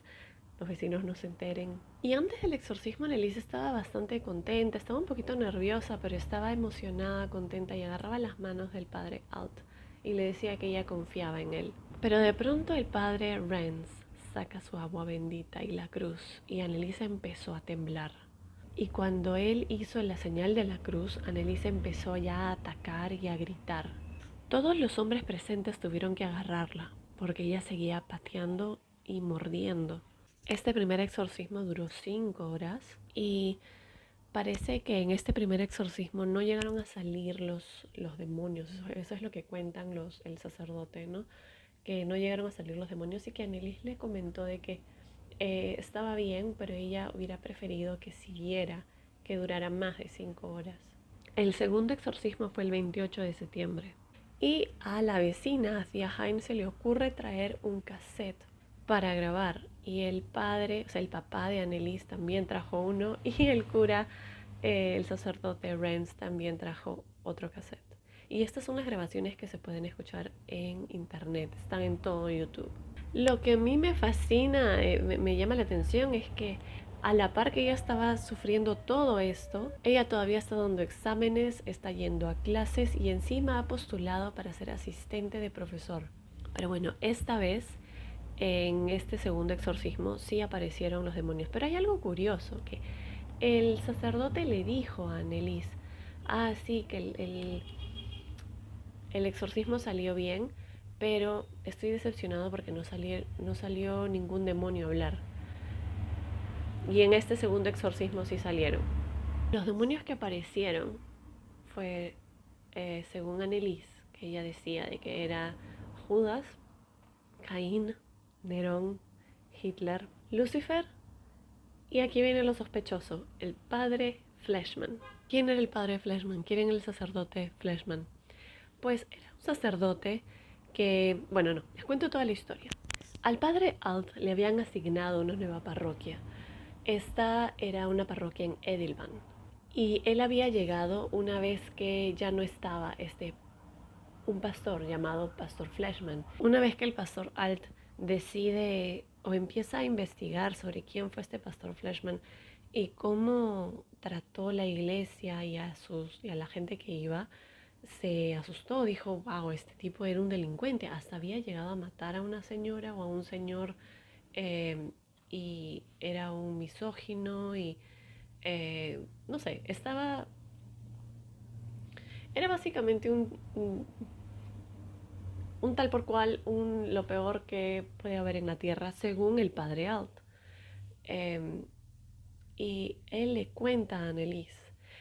los vecinos no se enteren. Y antes del exorcismo, Annelies estaba bastante contenta, estaba un poquito nerviosa, pero estaba emocionada, contenta y agarraba las manos del padre Alt y le decía que ella confiaba en él. Pero de pronto el padre Renz saca su agua bendita y la cruz y Annelies empezó a temblar. Y cuando él hizo la señal de la cruz, Annelies empezó ya a atacar y a gritar. Todos los hombres presentes tuvieron que agarrarla, porque ella seguía pateando y mordiendo. Este primer exorcismo duró 5 horas y parece que en este primer exorcismo no llegaron a salir los demonios. Eso es lo que cuentan el sacerdote, ¿no? Que no llegaron a salir los demonios y que Annelies le comentó de que estaba bien, pero ella hubiera preferido que siguiera, que durara más de 5 horas. El segundo exorcismo fue el 28 de septiembre. Y a la vecina, hacia Jaime, se le ocurre traer un cassette para grabar. Y el padre, o sea, el papá de Annelies también trajo uno. Y el cura, el sacerdote Renz, también trajo otro cassette. Y estas son las grabaciones que se pueden escuchar en internet, están en todo YouTube. Lo que a mí me fascina, me llama la atención, es que a la par que ella estaba sufriendo todo esto, ella todavía está dando exámenes, está yendo a clases y encima ha postulado para ser asistente de profesor. Pero bueno, esta vez, en este segundo exorcismo, sí aparecieron los demonios. Pero hay algo curioso, que el sacerdote le dijo a Annelies, sí, que el exorcismo salió bien, pero estoy decepcionado porque no salió ningún demonio a hablar. Y en este segundo exorcismo sí salieron. Los demonios que aparecieron fue, según Annelies, que ella decía de que era Judas, Caín, Nerón, Hitler, Lucifer, y aquí viene lo sospechoso, el padre Fleshman. ¿Quién era el padre Fleshman? ¿Quién era el sacerdote Fleshman? Pues era un sacerdote que, bueno, no, les cuento toda la historia. Al padre Alt le habían asignado una nueva parroquia. Esta era una parroquia en Edilvan. Y él había llegado una vez que ya no estaba un pastor llamado Pastor Fleshman. Una vez que el pastor Alt decide o empieza a investigar sobre quién fue este pastor Fleshman y cómo trató la iglesia y a la gente que iba, se asustó, dijo, wow, este tipo era un delincuente, hasta había llegado a matar a una señora o a un señor, y era un misógino y no sé, era básicamente un tal por cual, lo peor que puede haber en la tierra, según el padre Alt. Eh, y él le cuenta a Annelies.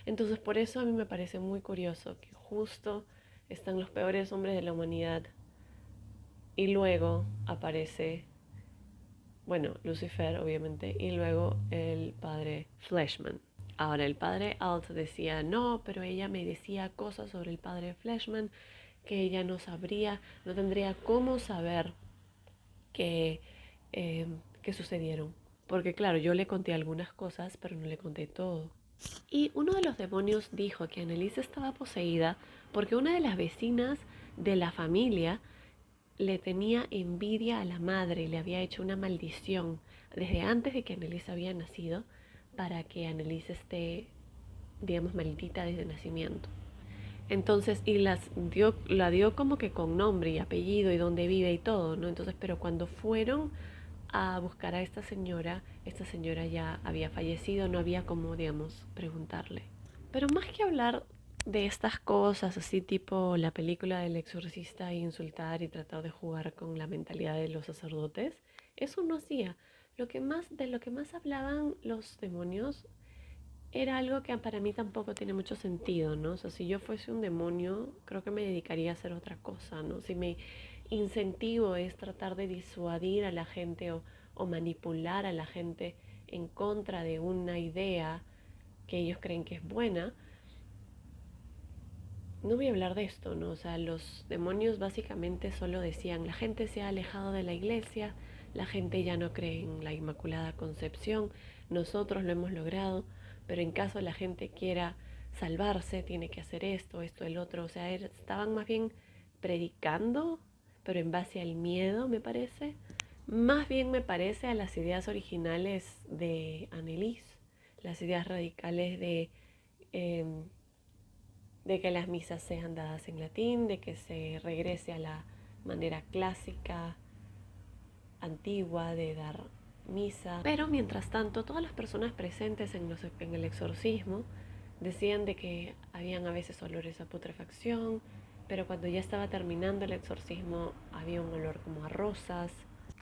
Entonces, por eso a mí me parece muy curioso que justo están los peores hombres de la humanidad y luego aparece, bueno, Lucifer, obviamente, y luego el padre Fleshman. Ahora, el padre Alt decía, no, pero ella me decía cosas sobre el padre Fleshman que ella no sabría, no tendría cómo saber que, eh, que sucedieron. Porque claro, yo le conté algunas cosas, pero no le conté todo. Y uno de los demonios dijo que Anneliese estaba poseída porque una de las vecinas de la familia le tenía envidia a la madre y le había hecho una maldición desde antes de que Anneliese había nacido para que Anneliese esté, digamos, maldita desde nacimiento. Entonces, y la dio como que con nombre y apellido y dónde vive y todo, ¿no? Entonces, pero cuando fueron a buscar a esta señora ya había fallecido, no había como, digamos, preguntarle. Pero más que hablar de estas cosas, así tipo la película del exorcista e insultar y tratar de jugar con la mentalidad de los sacerdotes, eso no hacía. De lo que más hablaban los demonios era algo que para mí tampoco tiene mucho sentido, ¿no? O sea, si yo fuese un demonio, creo que me dedicaría a hacer otra cosa, ¿no? Si mi incentivo es tratar de disuadir a la gente o manipular a la gente en contra de una idea que ellos creen que es buena, no voy a hablar de esto, ¿no? O sea, los demonios básicamente solo decían, la gente se ha alejado de la iglesia, la gente ya no cree en la Inmaculada Concepción, nosotros lo hemos logrado, pero en caso la gente quiera salvarse, tiene que hacer esto, esto, el otro. O sea, estaban más bien predicando, pero en base al miedo, me parece. Más bien me parece a las ideas originales de Annelies, las ideas radicales eh, de que las misas sean dadas en latín, de que se regrese a la manera clásica, antigua de dar misa. Pero mientras tanto, todas las personas presentes en el exorcismo decían de que habían a veces olores a putrefacción, pero cuando ya estaba terminando el exorcismo había un olor como a rosas,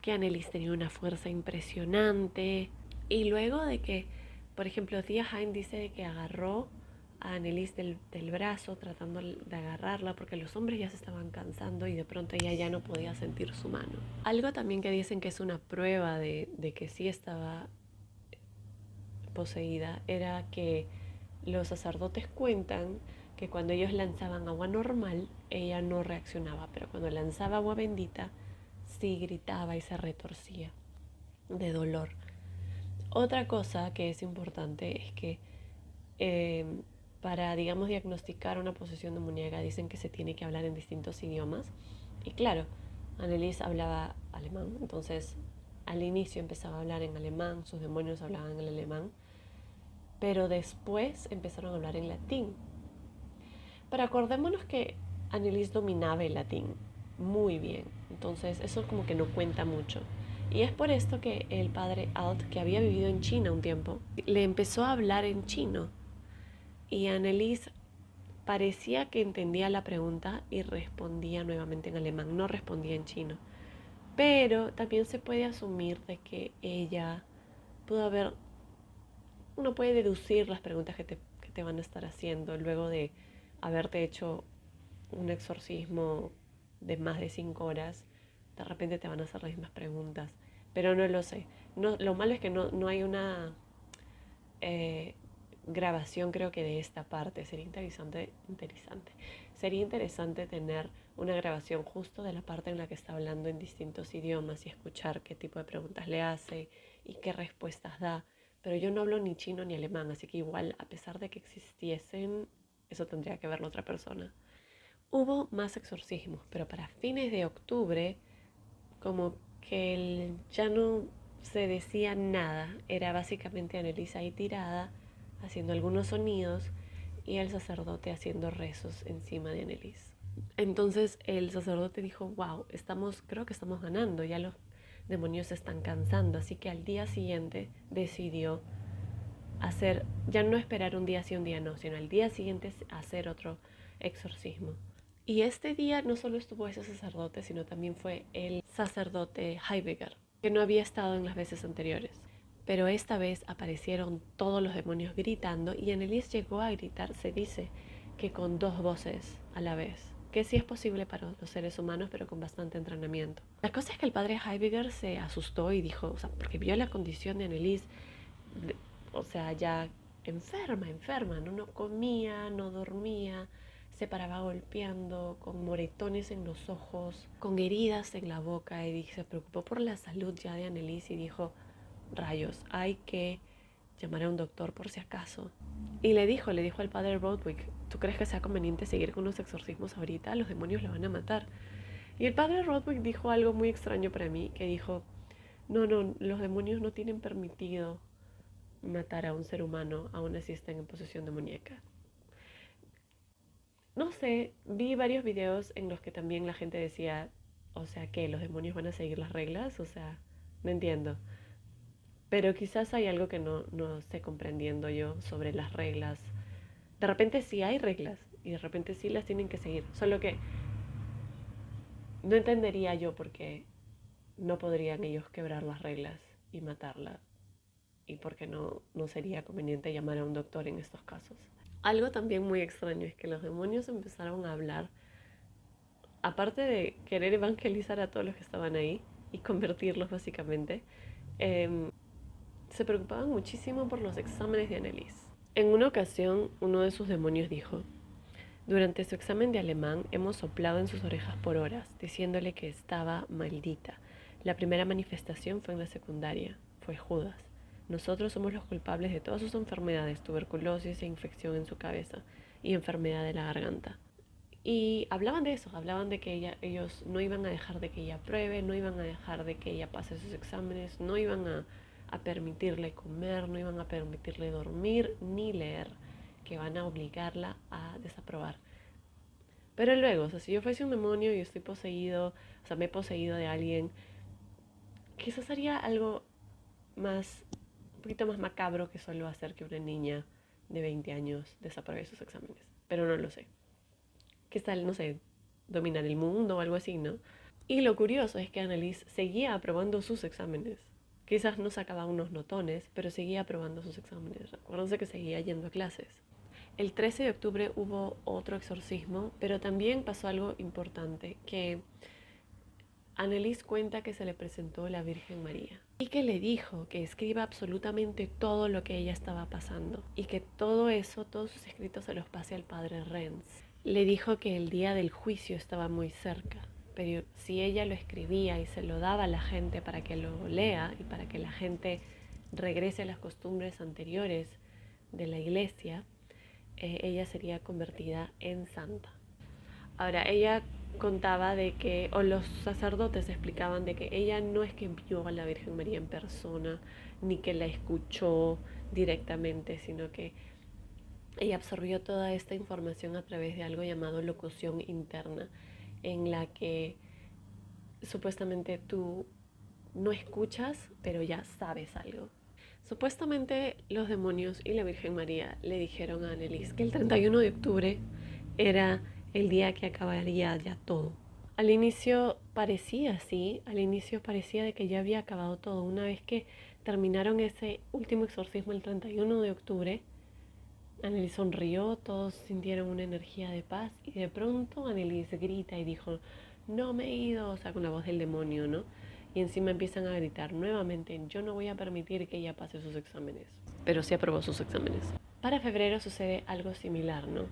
que Annelies tenía una fuerza impresionante. Y luego de que, por ejemplo, Tia Haim dice de que agarró a Annelies del brazo tratando de agarrarla porque los hombres ya se estaban cansando y de pronto ella ya no podía sentir su mano. Algo también que dicen que es una prueba de que sí estaba poseída era que los sacerdotes cuentan que cuando ellos lanzaban agua normal, ella no reaccionaba, pero cuando lanzaba agua bendita, sí gritaba y se retorcía de dolor. Otra cosa que es importante es que eh, para, digamos, diagnosticar una posesión demoníaca dicen que se tiene que hablar en distintos idiomas. Y claro, Annelies hablaba alemán, entonces al inicio empezaba a hablar en alemán, sus demonios hablaban en alemán, pero después empezaron a hablar en latín. Pero acordémonos que Annelies dominaba el latín muy bien, entonces eso como que no cuenta mucho. Y es por esto que el padre Alt, que había vivido en China un tiempo, le empezó a hablar en chino. Y Annelies parecía que entendía la pregunta y respondía nuevamente en alemán, no respondía en chino. Pero también se puede asumir de que ella pudo haber, uno puede deducir las preguntas que te van a estar haciendo luego de haberte hecho un exorcismo de más de 5 horas. De repente te van a hacer las mismas preguntas, pero no lo sé. No, lo malo es que no hay una eh, grabación, creo que de esta parte. Sería interesante tener una grabación justo de la parte en la que está hablando en distintos idiomas y escuchar qué tipo de preguntas le hace y qué respuestas da. Pero yo no hablo ni chino ni alemán, así que igual, a pesar de que existiesen, eso tendría que verlo otra persona. Hubo más exorcismos, pero para fines de octubre, como que ya no se decía nada. Era básicamente Annelies ahí tirada, haciendo algunos sonidos y el sacerdote haciendo rezos encima de Annelies. Entonces el sacerdote dijo, wow, creo que estamos ganando, ya los demonios se están cansando. Así que al día siguiente decidió ya no esperar un día sí, un día no, sino al día siguiente hacer otro exorcismo. Y este día no solo estuvo ese sacerdote, sino también fue el sacerdote Heiberger, que no había estado en las veces anteriores. Pero esta vez aparecieron todos los demonios gritando y Anneliese llegó a gritar, se dice, que con 2 voces a la vez, que sí es posible para los seres humanos, pero con bastante entrenamiento. La cosa es que el padre Heiberger se asustó y dijo, o sea, porque vio la condición de Anneliese, o sea, ya enferma, ¿no? No comía, no dormía, se paraba golpeando, con moretones en los ojos, con heridas en la boca, y se preocupó por la salud ya de Anneliese y dijo, rayos, hay que llamar a un doctor por si acaso. Y le dijo al padre Rodwick, ¿tú crees que sea conveniente seguir con los exorcismos ahorita? Los demonios lo van a matar. Y el padre Rodwick dijo algo muy extraño para mí, que dijo, no, los demonios no tienen permitido matar a un ser humano, aún así estén en posesión demoníaca. No sé, vi varios videos en los que también la gente decía, o sea, que los demonios van a seguir las reglas, o sea, no entiendo. Pero quizás hay algo que no esté comprendiendo yo sobre las reglas. De repente sí hay reglas y de repente sí las tienen que seguir. Solo que no entendería yo por qué no podrían ellos quebrar las reglas y matarla. Y por qué no sería conveniente llamar a un doctor en estos casos. Algo también muy extraño es que los demonios empezaron a hablar, aparte de querer evangelizar a todos los que estaban ahí y convertirlos básicamente, se preocupaban muchísimo por los exámenes de Anneliese. En una ocasión, uno de sus demonios dijo, durante su examen de alemán hemos soplado en sus orejas por horas, diciéndole que estaba maldita. La primera manifestación fue en la secundaria, fue Judas. Nosotros somos los culpables de todas sus enfermedades, tuberculosis e infección en su cabeza y enfermedad de la garganta. Y hablaban de eso, hablaban de que ellos no iban a dejar de que ella pruebe, no iban a dejar de que ella pase sus exámenes, no iban a permitirle comer, no iban a permitirle dormir ni leer, que van a obligarla a desaprobar. Pero luego, o sea, si yo fuese un demonio y estoy poseído, o sea, me he poseído de alguien, quizás haría algo más, un poquito más macabro que solo hacer que una niña de 20 años desapruebe sus exámenes. Pero no lo sé. ¿Qué tal, no sé, dominar el mundo o algo así, no? Y lo curioso es que Anneliese seguía aprobando sus exámenes. Quizás no sacaba unos notones, pero seguía aprobando sus exámenes. Acuérdense que seguía yendo a clases. El 13 de octubre hubo otro exorcismo, pero también pasó algo importante, que Anneliese cuenta que se le presentó la Virgen María y que le dijo que escriba absolutamente todo lo que ella estaba pasando y que todo eso, todos sus escritos se los pase al padre Renz. Le dijo que el día del juicio estaba muy cerca, pero si ella lo escribía y se lo daba a la gente para que lo lea y para que la gente regrese a las costumbres anteriores de la iglesia, ella sería convertida en santa. Ahora, ella contaba de que, o los sacerdotes explicaban de que ella no es que vio a la Virgen María en persona, ni que la escuchó directamente, sino que ella absorbió toda esta información a través de algo llamado locución interna, en la que supuestamente tú no escuchas, pero ya sabes algo. Supuestamente los demonios y la Virgen María le dijeron a Anneliese que el 31 de octubre era el día que acabaría ya todo. Al inicio parecía así, al inicio parecía de que ya había acabado todo. Una vez que terminaron ese último exorcismo el 31 de octubre, Anneliese sonrió, todos sintieron una energía de paz y de pronto Anneliese grita y dijo, no me he ido, o sea, con la voz del demonio, ¿no? Y encima empiezan a gritar nuevamente, yo no voy a permitir que ella pase sus exámenes. Pero sí aprobó sus exámenes. Para febrero sucede algo similar, ¿no?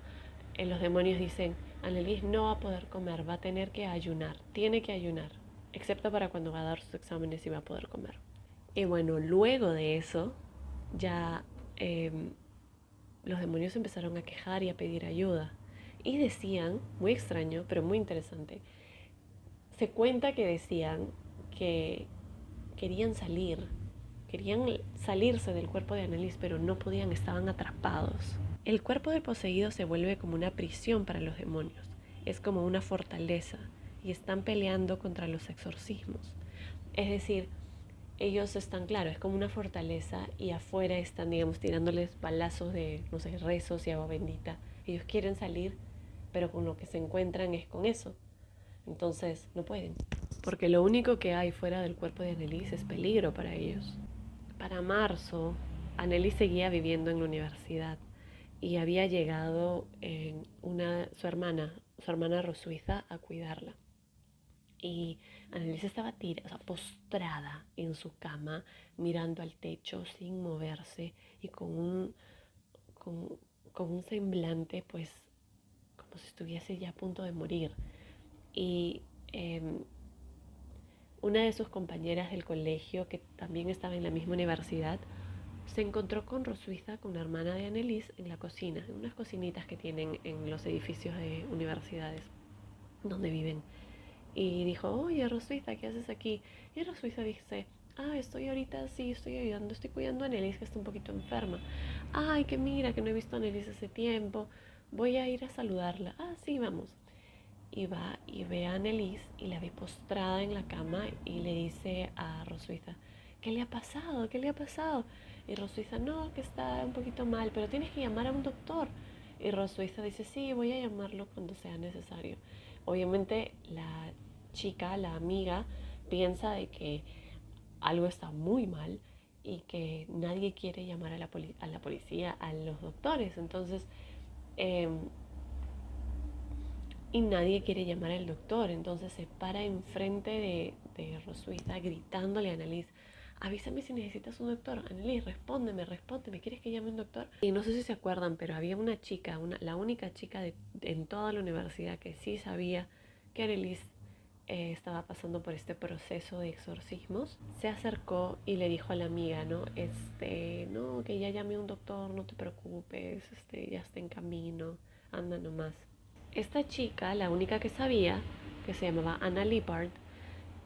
Los demonios dicen, Anneliese no va a poder comer, va a tener que ayunar, tiene que ayunar, excepto para cuando va a dar sus exámenes y va a poder comer. Y bueno, luego de eso, ya los demonios empezaron a quejar y a pedir ayuda. Y decían, muy extraño, pero muy interesante, se cuenta que decían que querían salirse del cuerpo de Anneliese, pero no podían, estaban atrapados. El cuerpo del poseído se vuelve como una prisión para los demonios, es como una fortaleza y están peleando contra los exorcismos. Es decir, ellos están, claro, es como una fortaleza y afuera están, digamos, tirándoles balazos de, no sé, rezos y agua bendita. Ellos quieren salir, pero con lo que se encuentran es con eso. Entonces no pueden. Porque lo único que hay fuera del cuerpo de Annelies es peligro para ellos. Para marzo, Annelies seguía viviendo en la universidad y había llegado su hermana Rosuiza, a cuidarla. Y Annelies estaba tirada, o sea, postrada en su cama, mirando al techo sin moverse y con, con un semblante, pues, como si estuviese ya a punto de morir. Y eh, una de sus compañeras del colegio, que también estaba en la misma universidad, se encontró con Rosuiza, con la hermana de Annelies, en la cocina, en unas cocinitas que tienen en los edificios de universidades donde viven. Y dijo, oye, Rosuiza, ¿qué haces aquí? Y Rosuiza dice, estoy ahorita, sí, estoy ayudando, estoy cuidando a Annelies, que está un poquito enferma. Ay, que mira, que no he visto a Annelies hace tiempo, voy a ir a saludarla. Sí, vamos. Y va y ve a Annelies y la ve postrada en la cama y le dice a Rosuiza, ¿qué le ha pasado? ¿Qué le ha pasado? Y Rosuiza, no, que está un poquito mal, pero tienes que llamar a un doctor. Y Rosuiza dice, sí, voy a llamarlo cuando sea necesario. Obviamente la chica, la amiga, piensa de que algo está muy mal y que nadie quiere llamar a la policía, a los doctores. Entonces, eh, y nadie quiere llamar al doctor. Entonces se para enfrente de Rosuiza gritándole a Annelies, avísame si necesitas un doctor. Annelies, respóndeme, ¿quieres que llame un doctor? Y no sé si se acuerdan, pero había una chica, la única chica en toda la universidad que sí sabía que Annelies estaba pasando por este proceso de exorcismos. Se acercó y le dijo a la amiga, ¿no? No, que ya llamé a un doctor, no te preocupes, ya está en camino, anda nomás. Esta chica, la única que sabía, que se llamaba Anna Lippard,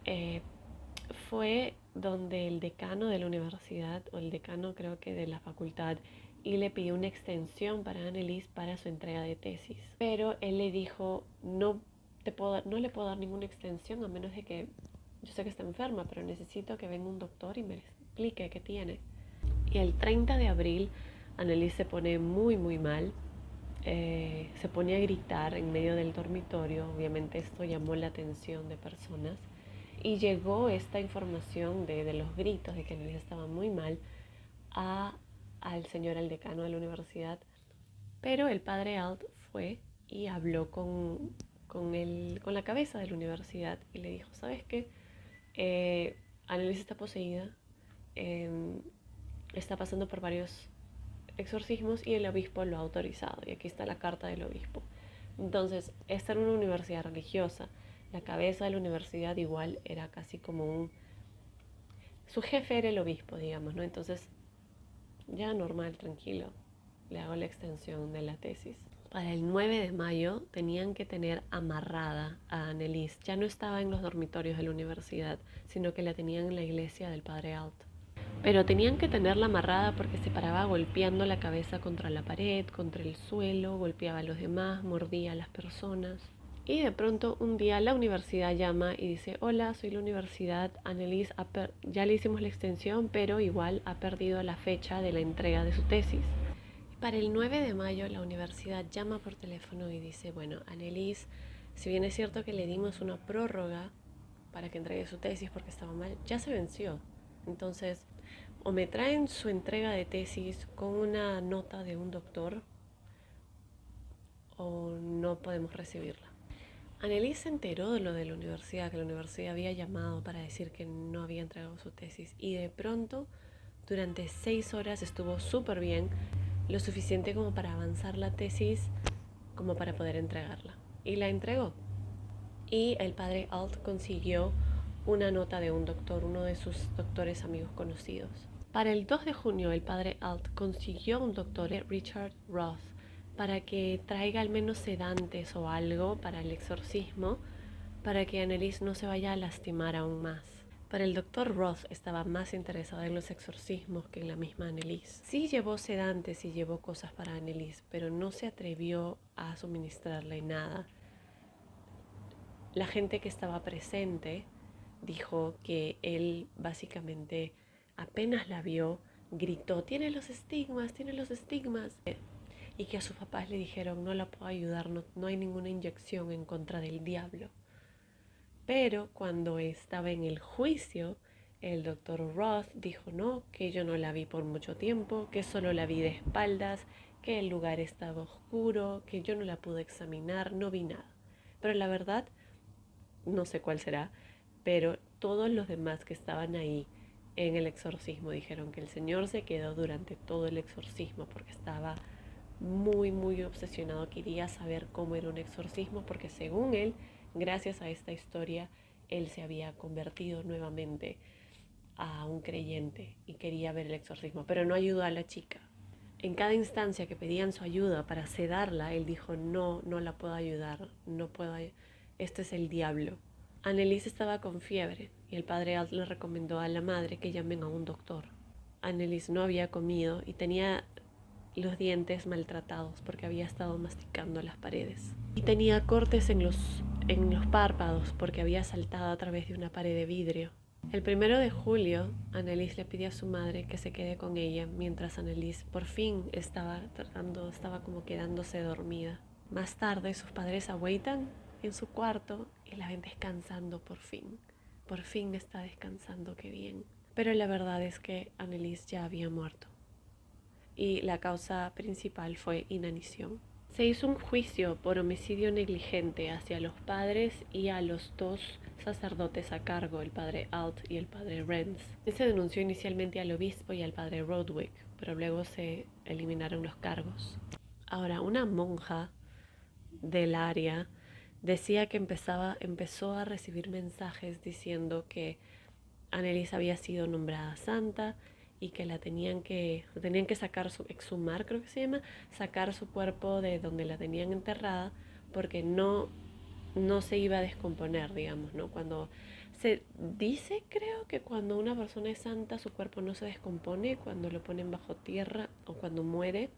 eh, fue donde el decano de la universidad, o el decano creo que de la facultad, y le pidió una extensión para Annelies para su entrega de tesis. Pero él le dijo, no le puedo dar ninguna extensión a menos de que, yo sé que está enferma, pero necesito que venga un doctor y me explique qué tiene. Y el 30 de abril, Annelies se pone muy, muy mal. Se pone a gritar en medio del dormitorio. Obviamente esto llamó la atención de personas y llegó esta información de los gritos de que Annelies estaba muy mal al señor, al decano de la universidad. Pero el padre Alt fue y habló con la cabeza de la universidad y le dijo, ¿sabes qué? Annelies está poseída, eh, está pasando por varios exorcismos y el obispo lo ha autorizado. Y aquí está la carta del obispo. Entonces, esta era una universidad religiosa. La cabeza de la universidad igual era casi como su jefe era el obispo, digamos, ¿no? Entonces, ya normal, tranquilo, le hago la extensión de la tesis. Para el 9 de mayo tenían que tener amarrada a Annelies. Ya no estaba en los dormitorios de la universidad, sino que la tenían en la iglesia del Padre Alt. Pero tenían que tenerla amarrada porque se paraba golpeando la cabeza contra la pared, contra el suelo, golpeaba a los demás, mordía a las personas. Y de pronto un día la universidad llama y dice, hola, soy la universidad, Annelies ya le hicimos la extensión, pero igual ha perdido la fecha de la entrega de su tesis. Para el 9 de mayo la universidad llama por teléfono y dice, bueno, Annelies, si bien es cierto que le dimos una prórroga para que entregue su tesis porque estaba mal, ya se venció. Entonces, o me traen su entrega de tesis con una nota de un doctor o no podemos recibirla. Annelies se enteró de lo de la universidad, que la universidad había llamado para decir que no había entregado su tesis y de pronto durante 6 horas estuvo súper bien, lo suficiente como para avanzar la tesis, como para poder entregarla. Y la entregó. Y el padre Alt consiguió una nota de un doctor, uno de sus doctores amigos conocidos. Para el 2 de junio el padre Alt consiguió un doctor, Richard Roth, para que traiga al menos sedantes o algo para el exorcismo, para que Annelies no se vaya a lastimar aún más. Pero el doctor Roth estaba más interesado en los exorcismos que en la misma Annelies. Sí llevó sedantes y llevó cosas para Annelies, pero no se atrevió a suministrarle nada. La gente que estaba presente dijo que él básicamente apenas la vio, gritó, tiene los estigmas. Y que a sus papás le dijeron, no la puedo ayudar, no hay ninguna inyección en contra del diablo. Pero cuando estaba en el juicio, el doctor Roth dijo no, que yo no la vi por mucho tiempo, que solo la vi de espaldas, que el lugar estaba oscuro, que yo no la pude examinar, no vi nada. Pero la verdad, no sé cuál será, pero todos los demás que estaban ahí en el exorcismo dijeron que el señor se quedó durante todo el exorcismo porque estaba muy obsesionado, quería saber cómo era un exorcismo porque según él, gracias a esta historia, él se había convertido nuevamente a un creyente y quería ver el exorcismo, pero no ayudó a la chica. En cada instancia que pedían su ayuda para sedarla, él dijo, no la puedo ayudar, no puedo, este es el diablo. Anneliese estaba con fiebre y el padre Alt le recomendó a la madre que llamen a un doctor. Anneliese no había comido y tenía los dientes maltratados porque había estado masticando las paredes. Y tenía cortes en los párpados porque había saltado a través de una pared de vidrio. El 1 de julio, Anneliese le pidió a su madre que se quede con ella mientras Anneliese por fin estaba como quedándose dormida. Más tarde, sus padres agüitan en su cuarto y la ven descansando por fin. Por fin está descansando, qué bien. Pero la verdad es que Anneliese ya había muerto y la causa principal fue inanición. Se hizo un juicio por homicidio negligente hacia los padres y a los dos sacerdotes a cargo, el padre Alt y el padre Renz. Se denunció inicialmente al obispo y al padre Rodwick, pero luego se eliminaron los cargos. Ahora, una monja del área decía que empezó a recibir mensajes diciendo que Anneliese había sido nombrada santa y que tenían que sacar exhumar, creo que se llama, sacar su cuerpo de donde la tenían enterrada porque no se iba a descomponer, digamos, ¿no? Cuando se dice, creo que cuando una persona es santa su cuerpo no se descompone cuando lo ponen bajo tierra o cuando muere,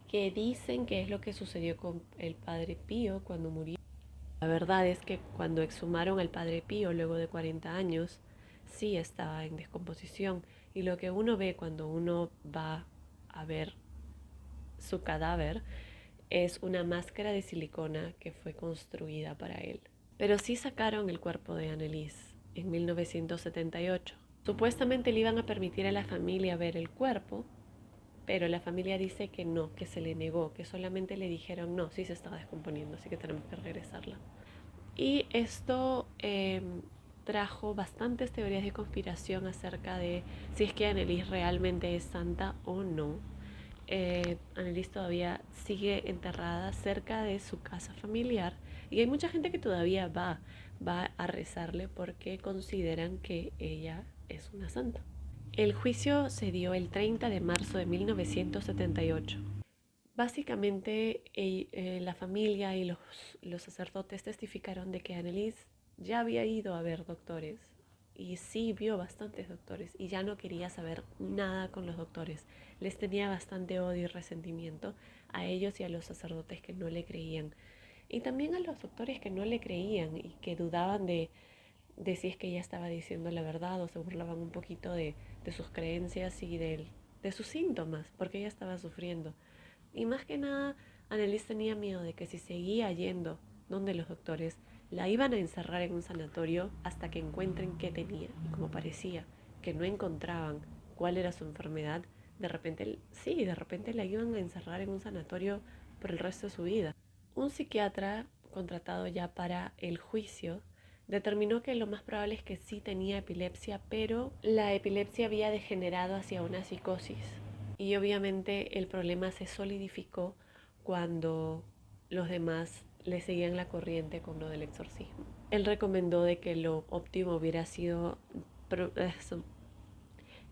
que dicen que es lo que sucedió con el padre Pío cuando murió. La verdad es que cuando exhumaron al padre Pío luego de 40 años, sí estaba en descomposición. Y lo que uno ve cuando uno va a ver su cadáver es una máscara de silicona que fue construida para él. Pero sí sacaron el cuerpo de Anneliese en 1978. Supuestamente le iban a permitir a la familia ver el cuerpo, pero la familia dice que no, que se le negó, que solamente le dijeron no, sí se estaba descomponiendo, así que tenemos que regresarla. Y esto trajo bastantes teorías de conspiración acerca de si es que Anneliese realmente es santa o no. Anneliese todavía sigue enterrada cerca de su casa familiar y hay mucha gente que todavía va a rezarle porque consideran que ella es una santa. El juicio se dio el 30 de marzo de 1978. Básicamente, la familia y los sacerdotes testificaron de que Anneliese ya había ido a ver doctores y sí vio bastantes doctores y ya no quería saber nada con los doctores. Les tenía bastante odio y resentimiento a ellos y a los sacerdotes que no le creían. Y también a los doctores que no le creían y que dudaban de si es que ella estaba diciendo la verdad o se burlaban un poquito de sus creencias y de sus síntomas, porque ella estaba sufriendo. Y más que nada, Anneliese tenía miedo de que si seguía yendo donde los doctores, la iban a encerrar en un sanatorio hasta que encuentren qué tenía. Y como parecía que no encontraban cuál era su enfermedad, de repente la iban a encerrar en un sanatorio por el resto de su vida. Un psiquiatra contratado ya para el juicio determinó que lo más probable es que sí tenía epilepsia, pero la epilepsia había degenerado hacia una psicosis. Y obviamente el problema se solidificó cuando los demás le seguían la corriente con lo del exorcismo. Él recomendó de que lo óptimo hubiera sido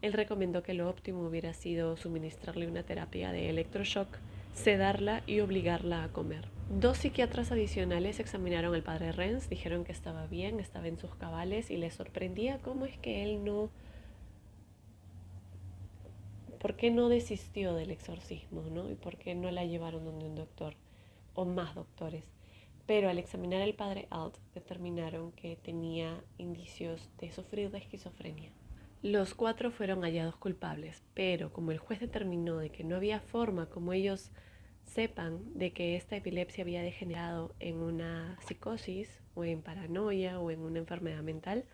él recomendó que lo óptimo hubiera sido suministrarle una terapia de electroshock, sedarla y obligarla a comer. Dos psiquiatras adicionales examinaron al padre Renz, dijeron que estaba bien, estaba en sus cabales y les sorprendía cómo es que él no... ¿Por qué no desistió del exorcismo, no? ¿Y por qué no la llevaron donde un doctor o más doctores? pero al examinar al padre Alt determinaron que tenía indicios de sufrir de esquizofrenia. Los 4 fueron hallados culpables, pero como el juez determinó de que no había forma como ellos sepan de que esta epilepsia había degenerado en una psicosis o en paranoia o en una enfermedad mental,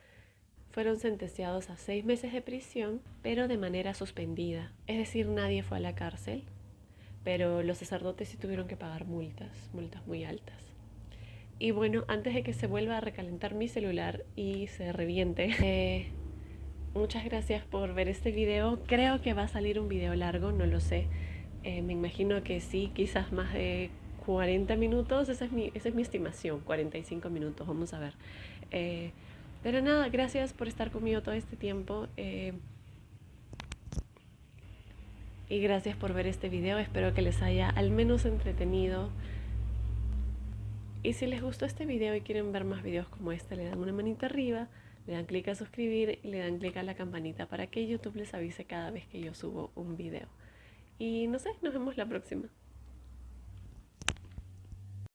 fueron sentenciados a 6 meses de prisión, pero de manera suspendida. Es decir, nadie fue a la cárcel, pero los sacerdotes sí tuvieron que pagar multas muy altas. Y bueno, antes de que se vuelva a recalentar mi celular y se reviente, muchas gracias por ver este video. Creo que va a salir un video largo, no lo sé. Me imagino que sí, quizás más de 40 minutos. Esa es mi estimación, 45 minutos, vamos a ver. Pero nada, gracias por estar conmigo todo este tiempo. Y gracias por ver este video. Espero que les haya al menos entretenido. Y si les gustó este video y quieren ver más videos como este, le dan una manita arriba, le dan clic a suscribir y le dan clic a la campanita para que YouTube les avise cada vez que yo subo un video. Y no sé, nos vemos la próxima.